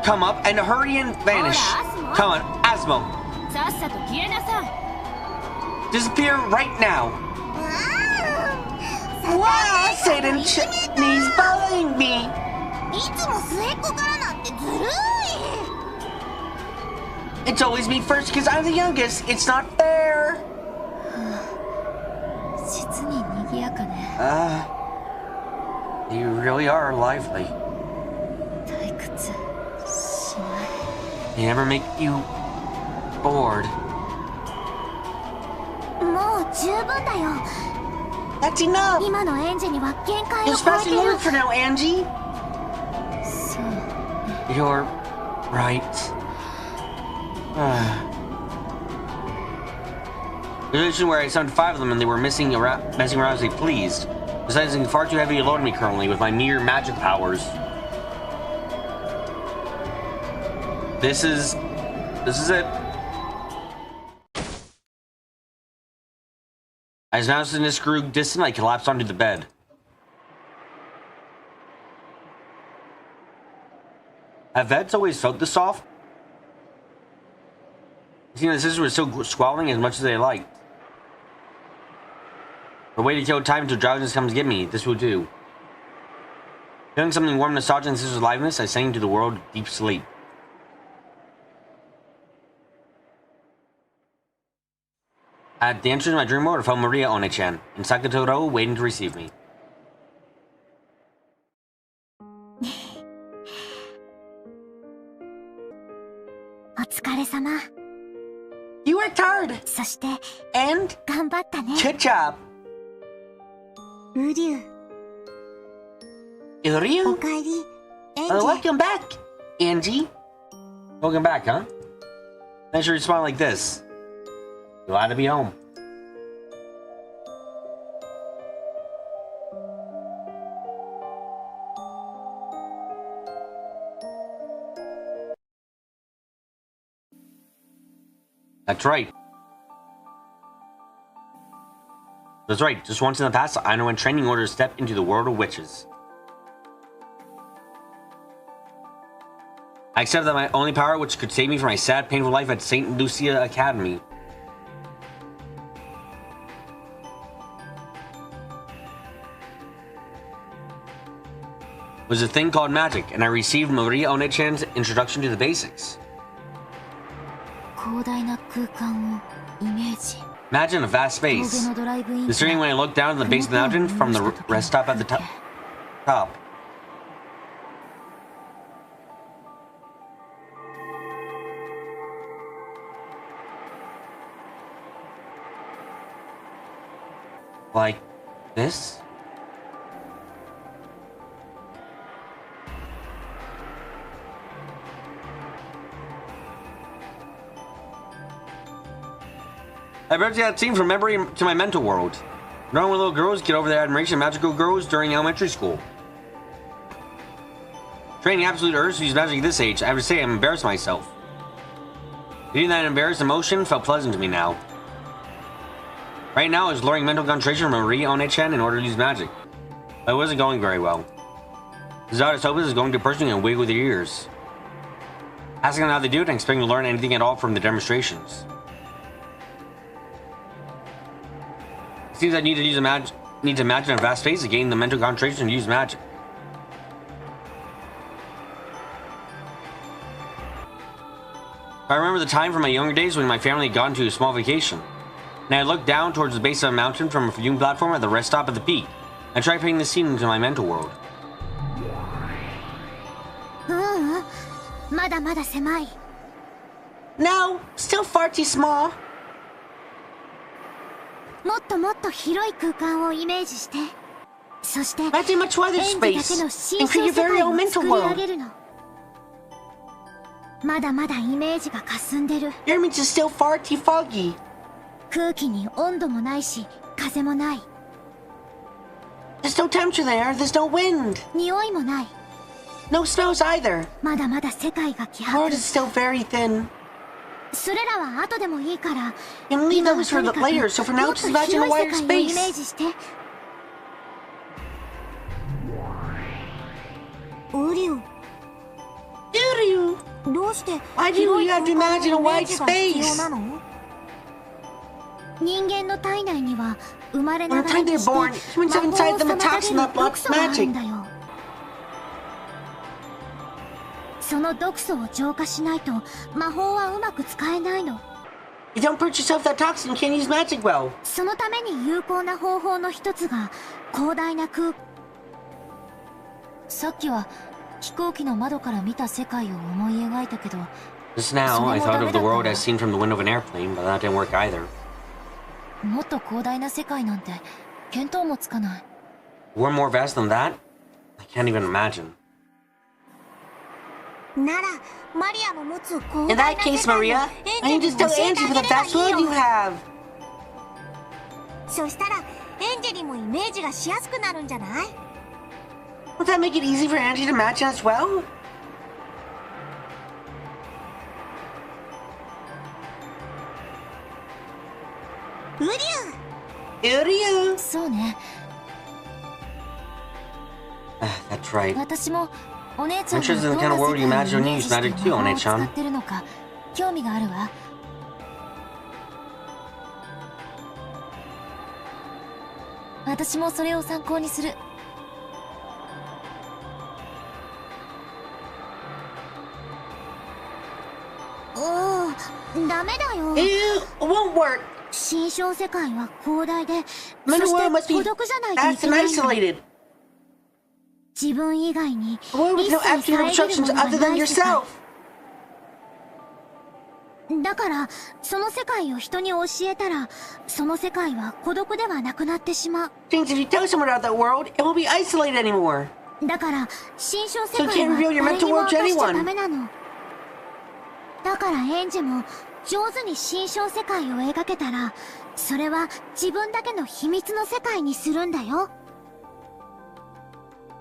Come up and hurry and vanish. Asmo. Come on, Asmo. さっさと消えなさい Disappear right now. Wow, Satan he's following me. いつも末っ子からなんてずるい It's always me first because I'm the youngest. It's not fair. 実に賑やかね You really are lively. 退屈しない They never make you bored. もう十分だよ That's enough. 今のエンジには限界を Just 超えて passing る word for now, Angie. そう You're right. The situation where I summoned 5 of them and they were messing around as they pleased. Besides, it's far too heavy to load me currently with my mere magic powers. This is it. As now this grew distant, I collapsed onto the bed. Have vets always felt this soft? It seemed the sisters were still squabbling as much as they liked. The way to kill time until drowsiness comes to get me, this will do. Feeling something warm and nostalgic in the sister's aliveness, I sank into the world of deep sleep. At the entrance of my dream world, I found Maria One-chan and Sakatoro waiting to receive me. 様。You worked hard! そして、 And 頑張ったね。 good job! ウリュウ、お Ryu? かえり。エンジ Welcome back, Angie. Welcome back, huh? Make sure you smile like this. Glad to be home. That's right. That's right. Just once in the past, I know when training orders step into the world of witches. I accept that my only power which could save me from my sad, painful life at St. Lucia Academy was a thing called magic, and I received Maria One-chan's introduction to the basics. 広大な空間をイメージ。 Imagine a vast 峠 space. のドライブイン The screen when I look down at the base of the mountain from the rest stop at the top. Like this? I brought that scene from memory to my mental world. Knowing when little girls get over their admiration of magical girls during elementary school. Training absolute urge to use magic at this age, I have to say I'm embarrassed myself. Feeling that embarrassed emotion felt pleasant to me now. Right now, I was learning mental concentration from Marie One-chan in order to use magic. But it wasn't going very well. Zada's hopeless is going to person and wig with their ears. Asking them how they do it and expecting to learn anything at all from the demonstrations. It seems I need to imagine a vast space to gain the mental concentration to use magic. I remember the time from my younger days when my family had gone to a small vacation, and I looked down towards the base of a mountain from a viewing platform at the rest stop at the peak, and tried putting the scene into my mental world. まだまだ狭い。 No, still far too small. もっともっと広い空間をイメージして、そして Imagine much wider 演技だけ space の新 and 象 create 世 your very 界 own を mental 作り上 world. げるの。まだまだイメージが霞んでる。 Your image is still far too foggy. 空気に温度もないし、風もない。 There's no temperature there, there's no wind. 匂いもない。 No smells either. まだまだ世界が希 The world 薄。 is still very thin. それらは後でもいいから、 You can leave 今は those と for に the かく later, so for も now っと just imagine 広 a い wider 世界をイメー space. ジして。ウリュウ、 Doo-doo. どうして Why do 広 you い have 空 to 間 imagine の a イメ wide ージが必要 space? なの？人間の体内には生まれな From が the ら time に they're して born, 魔 humans 法 have を inside them a 妨げ toxin る that 毒 blocks 素があるん magic. だよ。その毒素を浄化しないと魔法はうまく使えないの。 If you don't purge yourself that toxin, you can't use magic well. そのために有効な方法の一つが広大な空。さっきは飛行機の窓から見た世界を思い描いたけど、 Just now, I thought of the world as seen from the window of an airplane, but that didn't work either. もっと広大な世界なんて見当もつかない。 We're more vast than that? I can't even imagine. ならマリアの持つ広 In 大 that な case, 世界を Maria, エ I ン can ジェ just ルに tell 教えて Angie あ for げ the れば vast いい world you よ。 have. そしたらエンジェリもイメージがしやすくなるんじゃない？ Would that make it easy for Angie to imagine as well? ウリュウ、 Iryu! そうね。 That's right. 私もお姉ちゃん I'm が sure ど this ん is the な kind of 世 world 界 you を imagine イ when メ you ー use ジして magic too, 魔法を One-chan. 使ってるのか興味があるわ。私もそれを参考にする。ダメだよ。 Ew, it won't work. 新象世界は広大で、 The そ world して must be 孤独じゃないとい vast け and ないの。 isolated. 自分以外に A world with 一 no 切 absolute 遮る obstructions ものが other な than い世界。 yourself. だからその世界を人に教えたらその世界は孤独ではなくなってしまう。 Since if you tell someone about that world, it won't be isolated anymore. だから新象世 So you 界 can't は reveal your 誰 mental にも world 明 to かしちゃ anyone. ダメなの。だからエンジェも上手に新象世界を描けたらそれは自分だけの秘密の世界にするんだよ。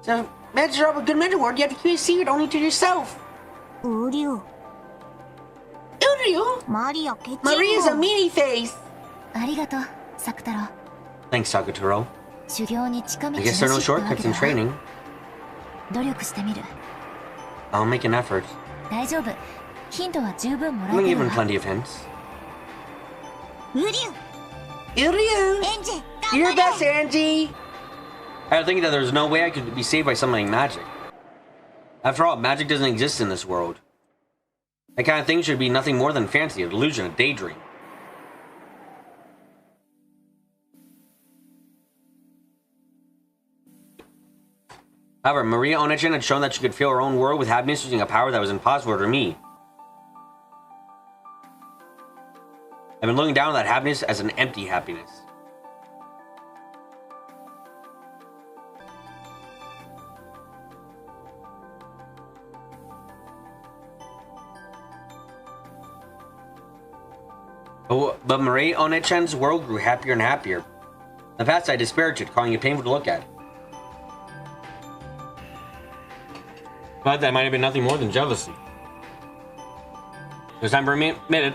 So, magic of a good mental world, you have to keep it secret only to yourself. うりゅう Uriel? マリアケチ Maria's a meanie face. ありがとうサクタロウ。 Thanks, Sakutaro. 修行に近道 I な guess し there are no ってわけ shortcuts で in は。 training. 努力してみる。 I'll make an effort. 大丈夫。ヒントは十分もら I'm え gonna て give る him わ。 plenty of hints. うりゅう Uriel! エンジェ You're the best, Angie! I was thinking that there's no way I could be saved by summoning magic. After all, magic doesn't exist in this world. That kind of thing should be nothing more than fancy, a delusion, a daydream. However, Maria Onechan had shown that she could fill her own world with happiness using a power that was impossible for me. I've been looking down on that happiness as an empty happiness. But Marie Onechan's world grew happier and happier. In the past, I disparaged it, calling it painful to look at. But that might have been nothing more than jealousy. It was time for me to admit it.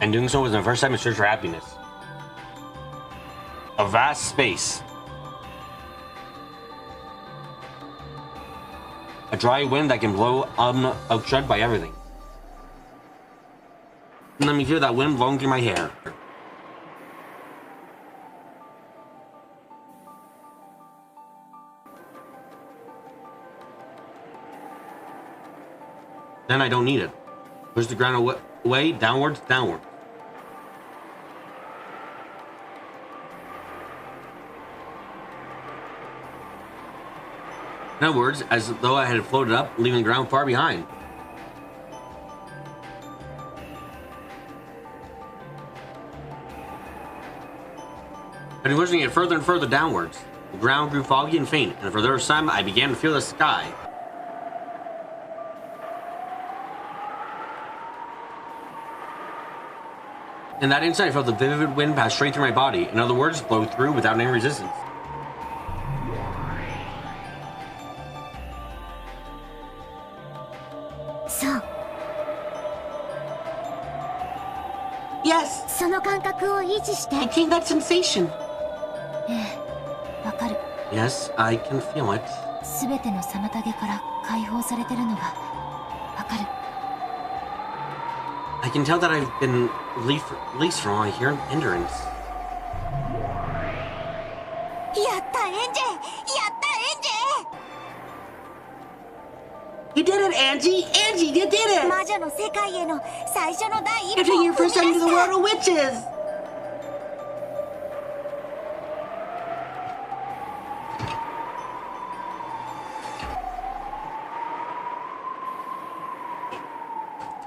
And doing so was my first time in search for happiness. A vast space. A dry wind that can blow unobstructed by everything. And let me feel that wind blowing through my hair. Then I don't need it. Push the ground away, downwards, downward. In other words, as though I had floated up, leaving the ground far behind. I'd been pushing it further and further downwards. The ground grew foggy and faint, and for the first time I began to feel the sky. In that instant, I felt the vivid wind pass straight through my body. In other words, blow through without any resistance. So. Yes! その感覚を維持して I think that sensation. ええ、わかる。 Yes, I can feel it. すべての妨げから解放されてるのがわかる。I can tell that I've been released from all my hindrance. やったエンジェやったエンジ You did it, Angie! Angie, you did ェ it! 魔女の世界への最初の第一 You're 歩 taking を your 踏み first step 出 into the し world た of witches!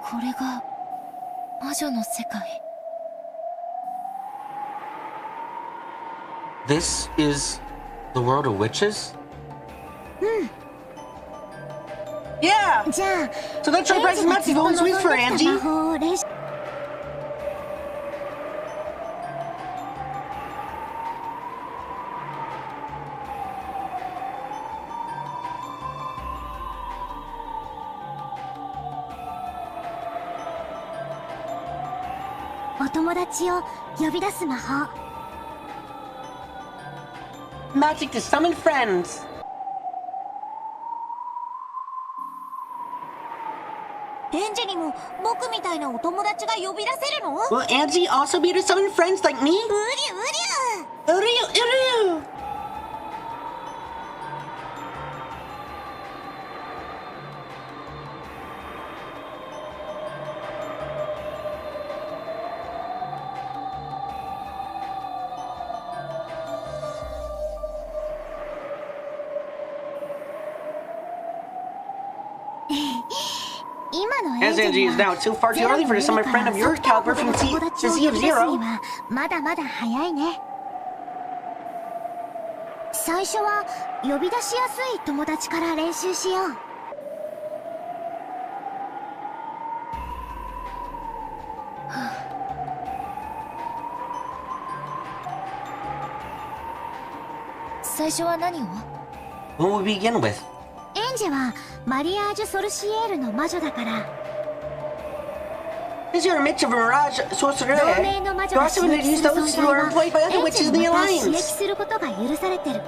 これが魔女の世界。 This is the world of witches? Yeah! じゃあ So let's try エンジ practicing がずっ Max's と Golden 望ん Sweets で for きた Angie. 魔法を練習お友達を呼び出す魔法 Magic to summon friends! エンジェにも僕みたいなお友達が呼び出せるの Will Angie also be able to summon friends like me? うりゅうりゅう Uriel, Uriel! As Angie is now, it's still far too early for to summon a friend of your caliber from the Sea of Zero. まだまだ早いね。最初は呼び出しやすい友達から練習しよう。最初は何を？ What will we begin with? エンジェはマリアージュ・ソルシエールの魔女だから。 Is there a mix of a mirage sorcerer? 同盟の魔女 You が also 刺 will 激 use する those 存 who 在 are は employed by エ other ン witches ジ in ェ the もまた刺激 Alliance. することが許されてる。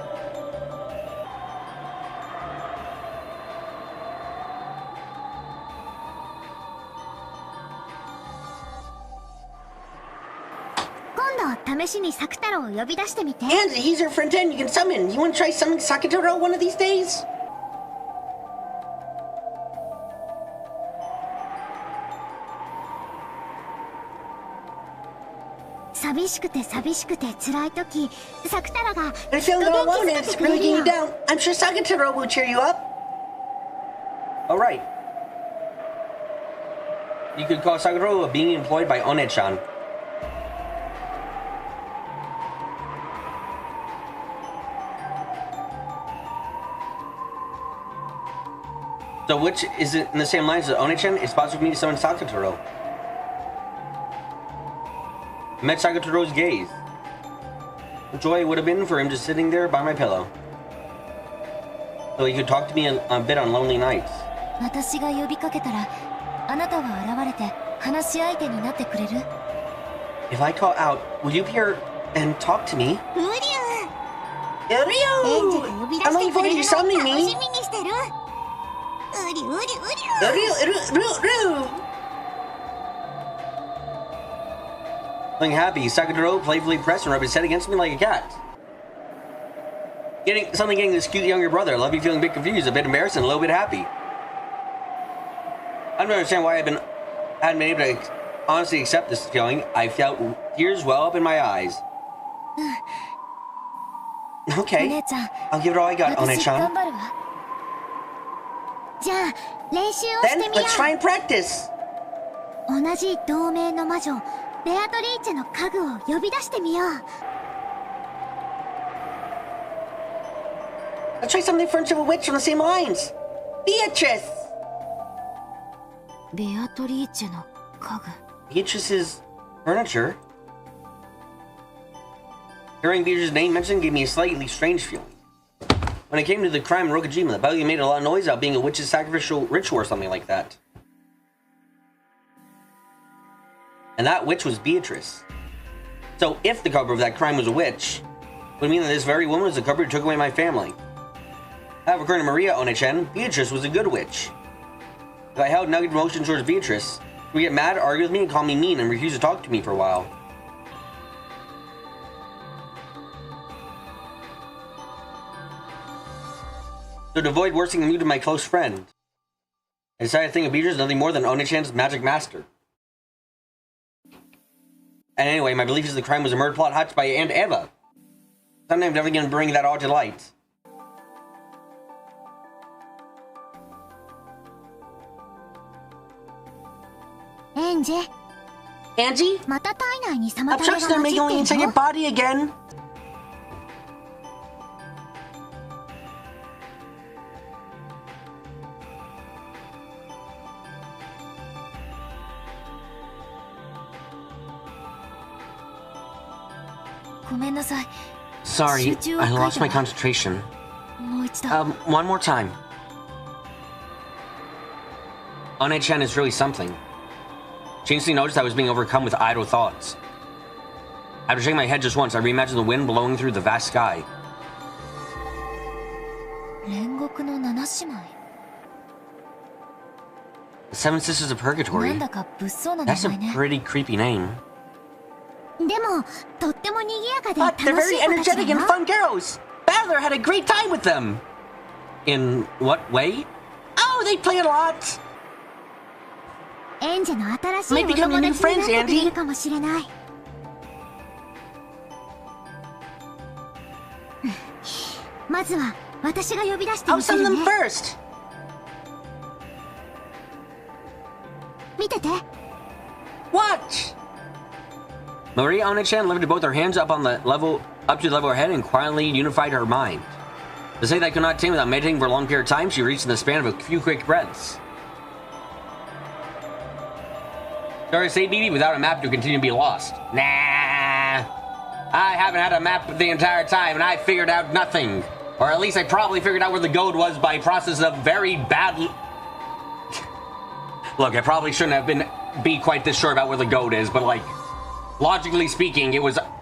今度試しにサク太郎を呼び出してみて。 And he's your friend 10 you can summon. You want to try summoning Sakatoro one of these days? 寂しくて辛い時、サク太郎が I きっ feel と all 元 alone 気 and づけ it's てくれ really る getting よ you。down. I'm sure Sakatoro will cheer you up. Alright. You could call Sakatoro being employed by One-chan. So which is it in the same lines as One-chan? It's possible for me to summon Sakatoro. I met Sakatoro's gaze. What joy it would have been for him just sitting there by my pillow. So he could talk to me a bit on lonely nights. 私が呼びかけたら、あなたは現れて話し相手になってくれる？ If I call out, will you appear and talk to me? ウリュウ。エンジェが呼び出 I'm して looking く forward れ to る you のを summoning 楽 me. しみにしてる。ウリュウリュウリュ。 Feeling happy, Sakatoro playfully pressed and rubbed his head against me like a cat. Suddenly getting this cute younger brother, I love you feeling a bit confused, a bit embarrassed, and a little bit happy. I don't understand why I hadn't been able to honestly accept this feeling. I felt tears well up in my eyes. Okay, お姉ちゃん、 I'll give it all I got, 私頑 One-chan. 張るわ。じゃあ練習をして Then みよ let's try and practice. う。同じ同盟の魔女ベアトリーチェの家具を呼び出してみよう。 Let's try something French of a witch from the same lines. Beatrice. ベアトリーチェの家具。 Beatrice's furniture. Hearing Beatrice's name mentioned gave me a slightly strange feeling. When it came to the crime in Rokujima, the Bailu made a lot of noise about being a witch's sacrificial ritual or something like that. And that witch was Beatrice. So if the culprit of that crime was a witch, it would mean that this very woman was the culprit who took away my family. However, according to Maria One-chan, Beatrice was a good witch. If I held negative emotions towards Beatrice, she would get mad, argue with me, and call me mean, and refuse to talk to me for a while. So to avoid worsening the mood of my close friend, I decided to think of Beatrice as nothing more than One-chan's magic master. And anyway, my belief is the crime was a murder plot hatched by Aunt Eva. Someday I'm definitely going to bring that all to light. Angie? Angie? また体内に I'm 妨げ shocked が they're 混 making じ only って inside る your の？ body again. Sorry, I lost my concentration. もう一度。 One more time. One-chan is really something. She instantly noticed I was being overcome with idle thoughts. After shaking my head just once, I reimagined the wind blowing through the vast sky. 煉獄の七姉妹。 The Seven Sisters of な Purgatory. んだか物騒な名 That's a 前ね。 pretty creepy name. でもとっても賑やかで But they're 楽し very い子たちだ energetic よ。 and fun girls. Battler had a great time with them. In what way? Oh, they play a lot. エンジェの新しい Might お become 友 your new 達にな friends, ってくれ Andy. るかもしれない。まずは私が呼び出して I'll みせる summon ね them。first. 見てて。 What? Maria One-chan lifted both her hands up to the level of her head and quietly unified her mind. To say that I could not attain without meditating for a long period of time, she reached in the span of a few quick breaths. Sorry to say, BB, without a map, you continue to be lost. Nah. I haven't had a map the entire time, and I figured out nothing. Or at least I probably figured out where the gold was by process of very bad... Look, I probably shouldn't have be quite this sure about where the gold is, but like, logically speaking,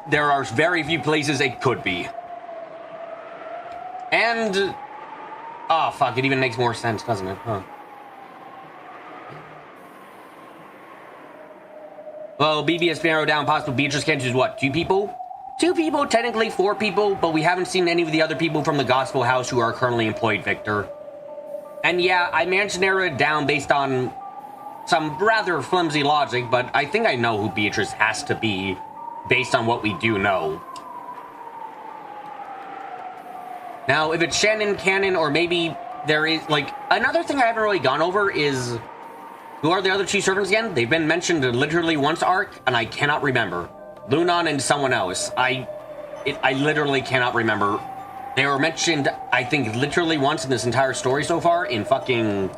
there are very few places it could be. And... Oh, fuck, it even makes more sense, doesn't it? Huh. Well, BB has narrowed down possible Beatrice can choose what? 2 people? 2 people, technically 4 people, but we haven't seen any of the other people from the Gospel House who are currently employed, Victor. And yeah, I managed to narrow it down based on some rather flimsy logic, but I think I know who Beatrice has to be based on what we do know. Now, if it's Shannon, Canon, or maybe there is, like, another thing I haven't really gone over is... Who are the other 2 servants again? They've been mentioned literally once arc, and I cannot remember. Lunan and someone else. I literally cannot remember. They were mentioned, I think, literally once in this entire story so far in fucking...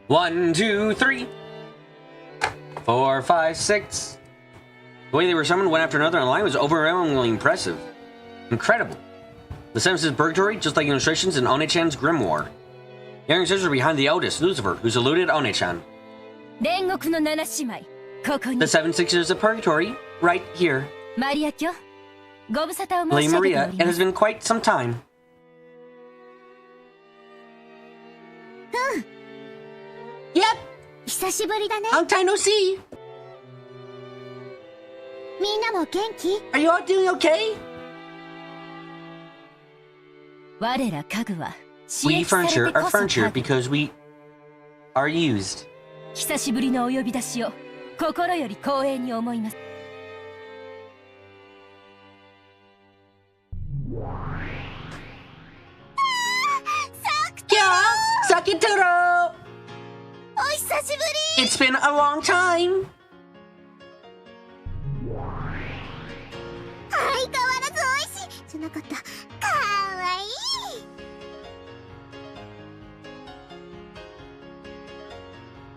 One, 2, 3, 4, 5, 6. The way they were summoned one after another in line was overwhelmingly impressive. Incredible. The 7 Sisters Purgatory, just like illustrations in One-chan's grimoire. The younger sisters were behind the eldest, Lucifer, who saluted One-chan. The 7 Sisters of Purgatory, right here. Lady Maria, it has been quite some time. Yep. 久しぶりだね。 Long time no see. みんなも元気？ Are you all doing okay? We furniture are furniture because we are used. 久しぶりのお呼び出しを心より光栄に思います。 Yeah, Sakitaro. お久しぶり。 It's been a long time. 相変わらず美味しいじゃなかった。かわい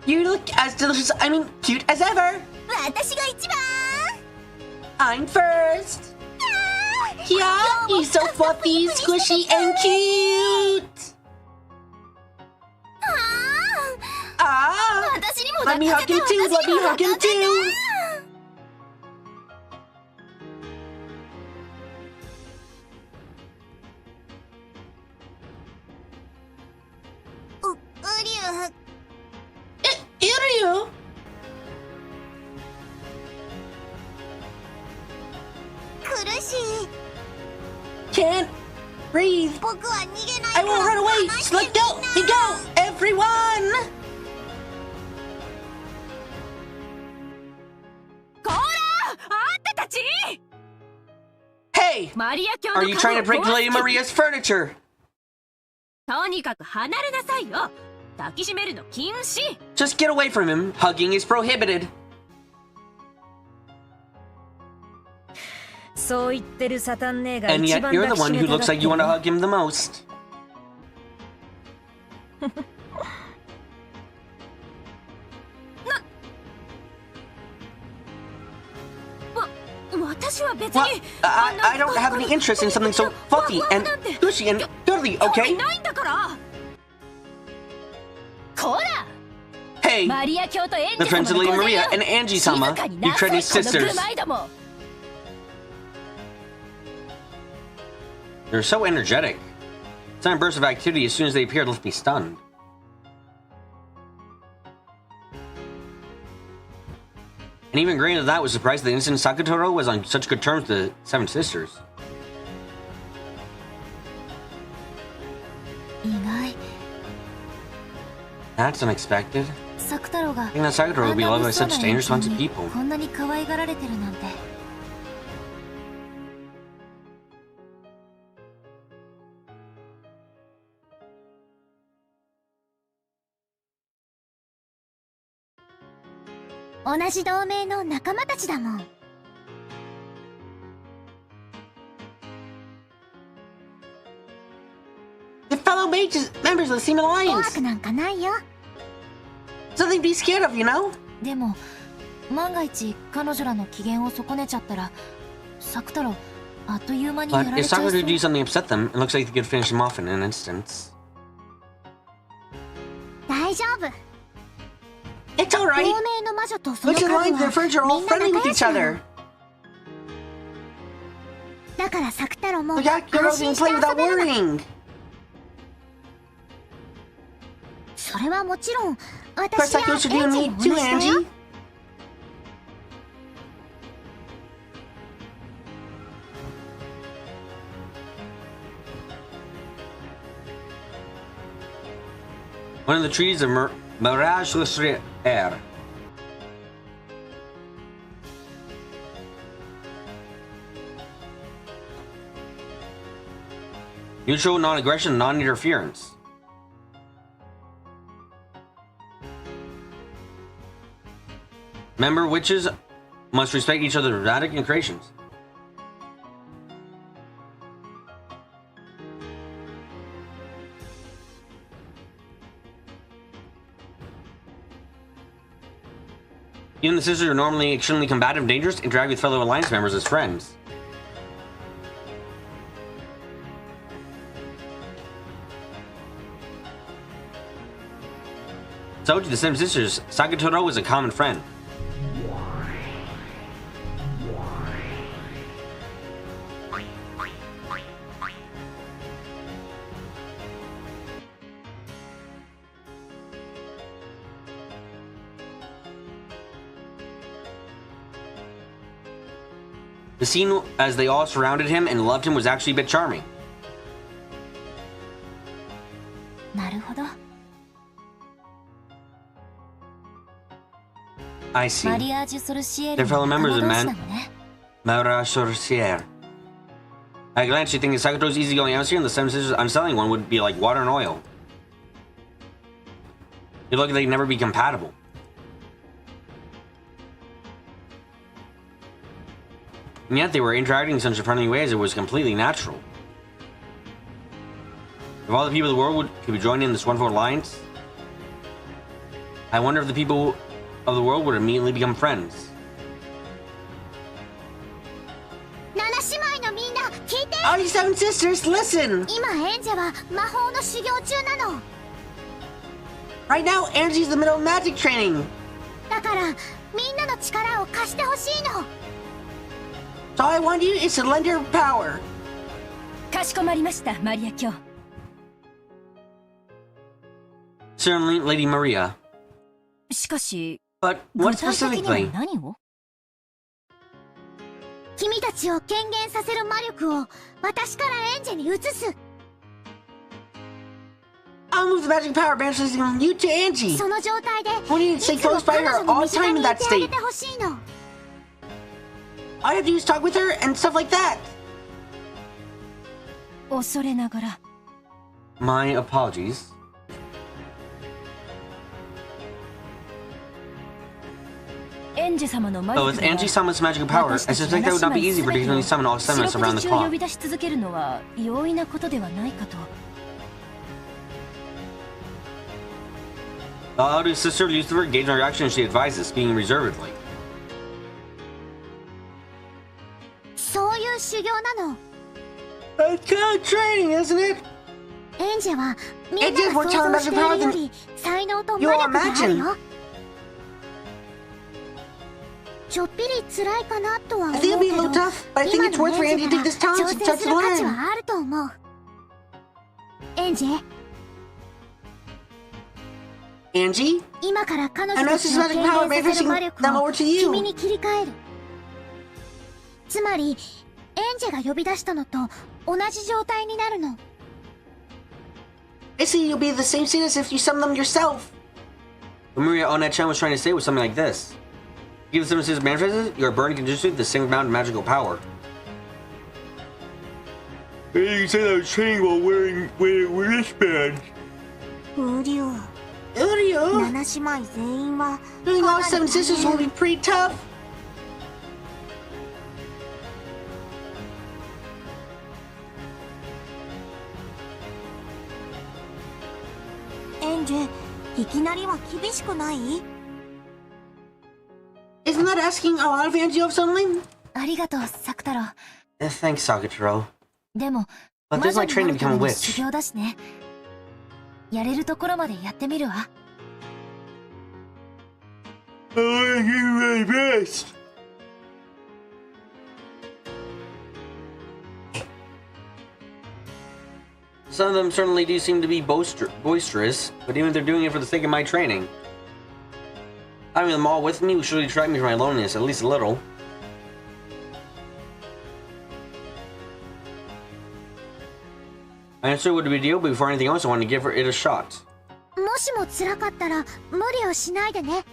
い。 You look as delicious, I mean, cute as ever. 私が一番。 I'm first. Yeah, he's so fluffy, squishy, and cute. Ah, let me hug him too. Let me hug him too. Iryu. Can't breathe. I won't run away. Just let go. Let me go, everyone. Hey, are you trying to break Lady Maria's furniture? とにかく離れなさいよ。抱きしめるの禁止。 Just get away from him. Hugging is prohibited. そう言ってるサタン姉が And 一 yet 番 you're 抱 the きし one め who たが looks って like you る want to hug him the most. 私は別 Well, に I don't have any interest in something so fluffy and gushy and girly, 興 okay? 味ないんだから。こら Hey, マリア教とエン the ジ friends 様 of の Lady 御前 Maria よ and Angie 静 Sama, かに you なさい Trinity この sisters. ブマイども。 They're so energetic. Sudden burst of activity as soon as they appeared left me stunned. And even greater than that was surprised that instant Sakutoro was on such good terms with the 7 Sisters. 意外。 That's unexpected. 作太郎が I think that Sakura will be loved by such dangerous hunts of people. こんなに可愛がられてるなんて。同じ同盟の仲間たちだもん。The fellow members of the Seaman 怖 Alliance. くなんかないよ。 Something to be scared of, you know? でも万が一彼女らの機嫌を損ねちゃったら作太郎あっという間にや But ら if れちゃい Sakura そう could do something to upset them, it looks like they could finish him off in an instant. 大丈夫。 It's 同 alright. 盟の魔女とその Looks 数 like は their friends are all みんな friendly 仲 with 良 each しなの。 other. だから作太郎も Look 安 at Kuro 心 can して play 遊 without べるの。 worrying. それはもちろん Of course, 私や like エ what ン you're ジ doing も me 同 too, じだよ。 Angie. One of the trees of Mirage Air. Mutual non-aggression, non-interference. Member witches must respect each other's erratic and creations. Even the sisters are normally extremely combative and dangerous, interact with fellow alliance members as friends. So, to the Sim sisters, Sakatoro was a common friend. The scene as they all surrounded him and loved him was actually a bit charming. なるほど I see. マリアージュ・ソルシエ Their ル fellow の members 仲 of 間同士 Man なのね Maura Sorcier. At a glance, you think that Sakato's easygoing atmosphere and the Seven Sisters' unsettling one would be like water and oil. You'd look like they'd never be compatible. And yet they were interacting in such a friendly way as it was completely natural. If all the people of the world could be joined in this wonderful alliance, I wonder if the people of the world would immediately become friends. 七姉妹のみんな聞いて。 All you Seven Sisters, listen! 今エンジェは魔法の修行中なの。 Right now, Angie's in the middle of magic training. だからみんなの力を貸してほしいの。 So all I want you is to lend your power. かしこまりましたマリア卿。 Certainly, Lady Maria. しかし But 具 what 体的には specifically? 何を？君たちを権限させる魔力を私からエンジェに移す。 I'll move the magic power, banishing you to Angie. その状態で What do you い say つも close by 彼 her 女の all 身 the 近 time に in いて that あげ state? てほしいの。 All you have to do is talk with her and stuff like that. 恐れながら My apologies. エンジェ様の魔 So 力 with では Angie Summon's magical power, 私 I たち suspect that would not be easy for 七姉妹 continually summon all 四 summons 六 around 時 the 中呼 clock. び出し続けるのは容易なことではないかと。 The Alu's sister Lucifer gauged my reaction and she advises, speaking reservedly. そういう修行なの。 That's kind of training, isn't it? エンジェはみんな Angie's が more 想像してい talented るより才能と魔 you 力がある imagine. よ。ちょっぴり辛いかなとは思 I う think け it'd be a ど、 little tough, but I think 今 it's の worth for エン Angie ジ to ェ take が this challenge 挑 to 戦 touch す the る価値 line. はあると思う。エンジェ、 Angie? 今から彼 I 女 know た this ち is の magic 軽 power 減させる魔 manifesting 力 them を over to you. 君に切り替える。つまり、エンジェが呼び出したのと同じ状態になるの。 Basically, you'll be the same state as if you summoned them yourself. What Maria Onechan was trying to say was something like this. Give the Seven Sisters manifested, you are burned continuously with the same amount of magical power. You said I was training while wearing wristbands. ウリオ Urio! 7姉妹全員は Doing all seven sisters will be pretty tough. エンジェいきなりは厳しくない？ Isn't that asking a lot of Angie of something? ありがとうサクタロウ。 Thanks, Sakataro. でも But 魔 there's 女 my に training な to るた become め a の witch. 修行だしね。やれるところまでやってみるわ。 I want to do my best. Some of them certainly do seem to be boisterous, but even if they're doing it for the sake of my training. Having them all with me will surely distract me from my loneliness, at least a little. I understood what it would be deal, but before anything else, I wanted to give it a shot. もしも辛かったら無理をしないでね。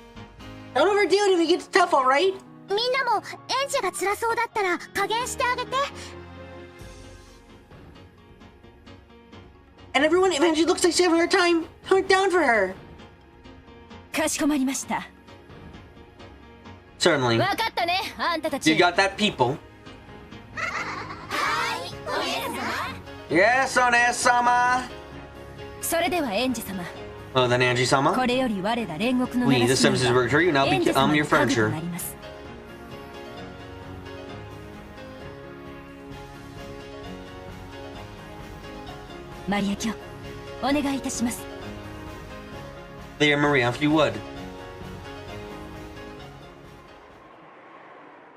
Don't overdo it if it gets tough, alright? みんなもエンジェが辛そうだったら加減してあげて。 And everyone, if Angie looks like she's having her time, count down for her. かしこまりました。 Certainly. わかったね、あんたたち。 You got that, people. Yes, One-sama. それではエンジ様。 Oh, then Angie-sama. これより我ら煉獄の We, 七 the 姉 Seven 妹 Sisters は Work here, you now エンジ become 様 your の家具と furniture. なります。マリア卿、お願いいたします。 There, Maria, if you would.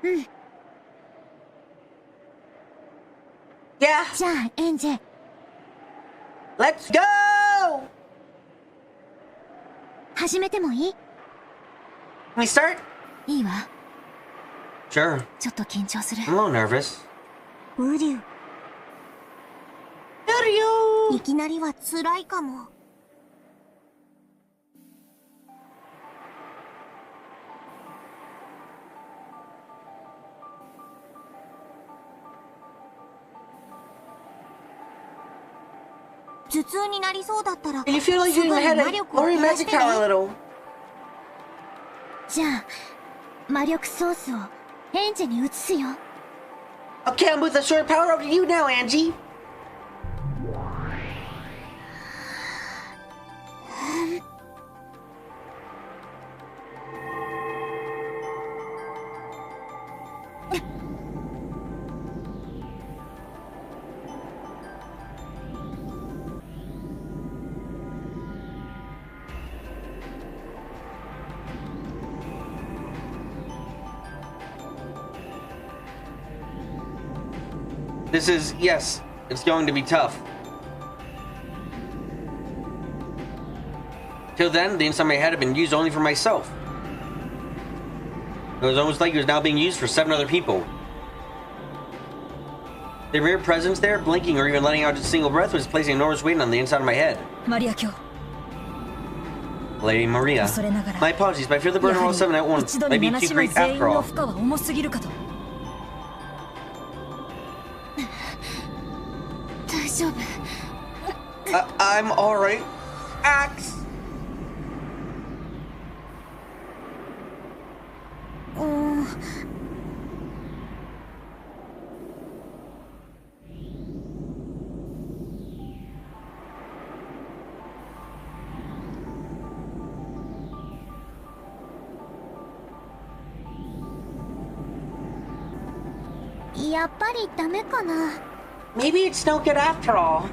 うん。 Yeah, じゃあエンジェ let's go! 始めてもいい？ Can we start? いいわ。 Sure. ちょっと緊張する。 I'm a little nervous. ウリュ Urio! いきなりは辛いかも。 頭痛になりそうだったら You feel like す you're ぐ in に the head 魔 of 力を or 減 your らし magic て tower a ね。 little. じゃあ魔力ソースをエンジェに移すよ。 Okay, I'm with the sword power over to you now, Angie. This is, yes, it's going to be tough. Till then, the inside of my head had been used only for myself. It was almost like it was now being used for 7 other people. Their mere presence there, blinking or even letting out a single breath, was placing enormous weight on the inside of my head. マリア卿、 Lady Maria, 恐れながら my apologies, but I fear the burden of all 7 at やはり once 一度 might に be 7 too 姉妹 great 全 after 員の all. 負荷は重すぎるかと。 大丈夫。 I'm alright. Axe! やっぱりダメかな。 Maybe it's no good after all.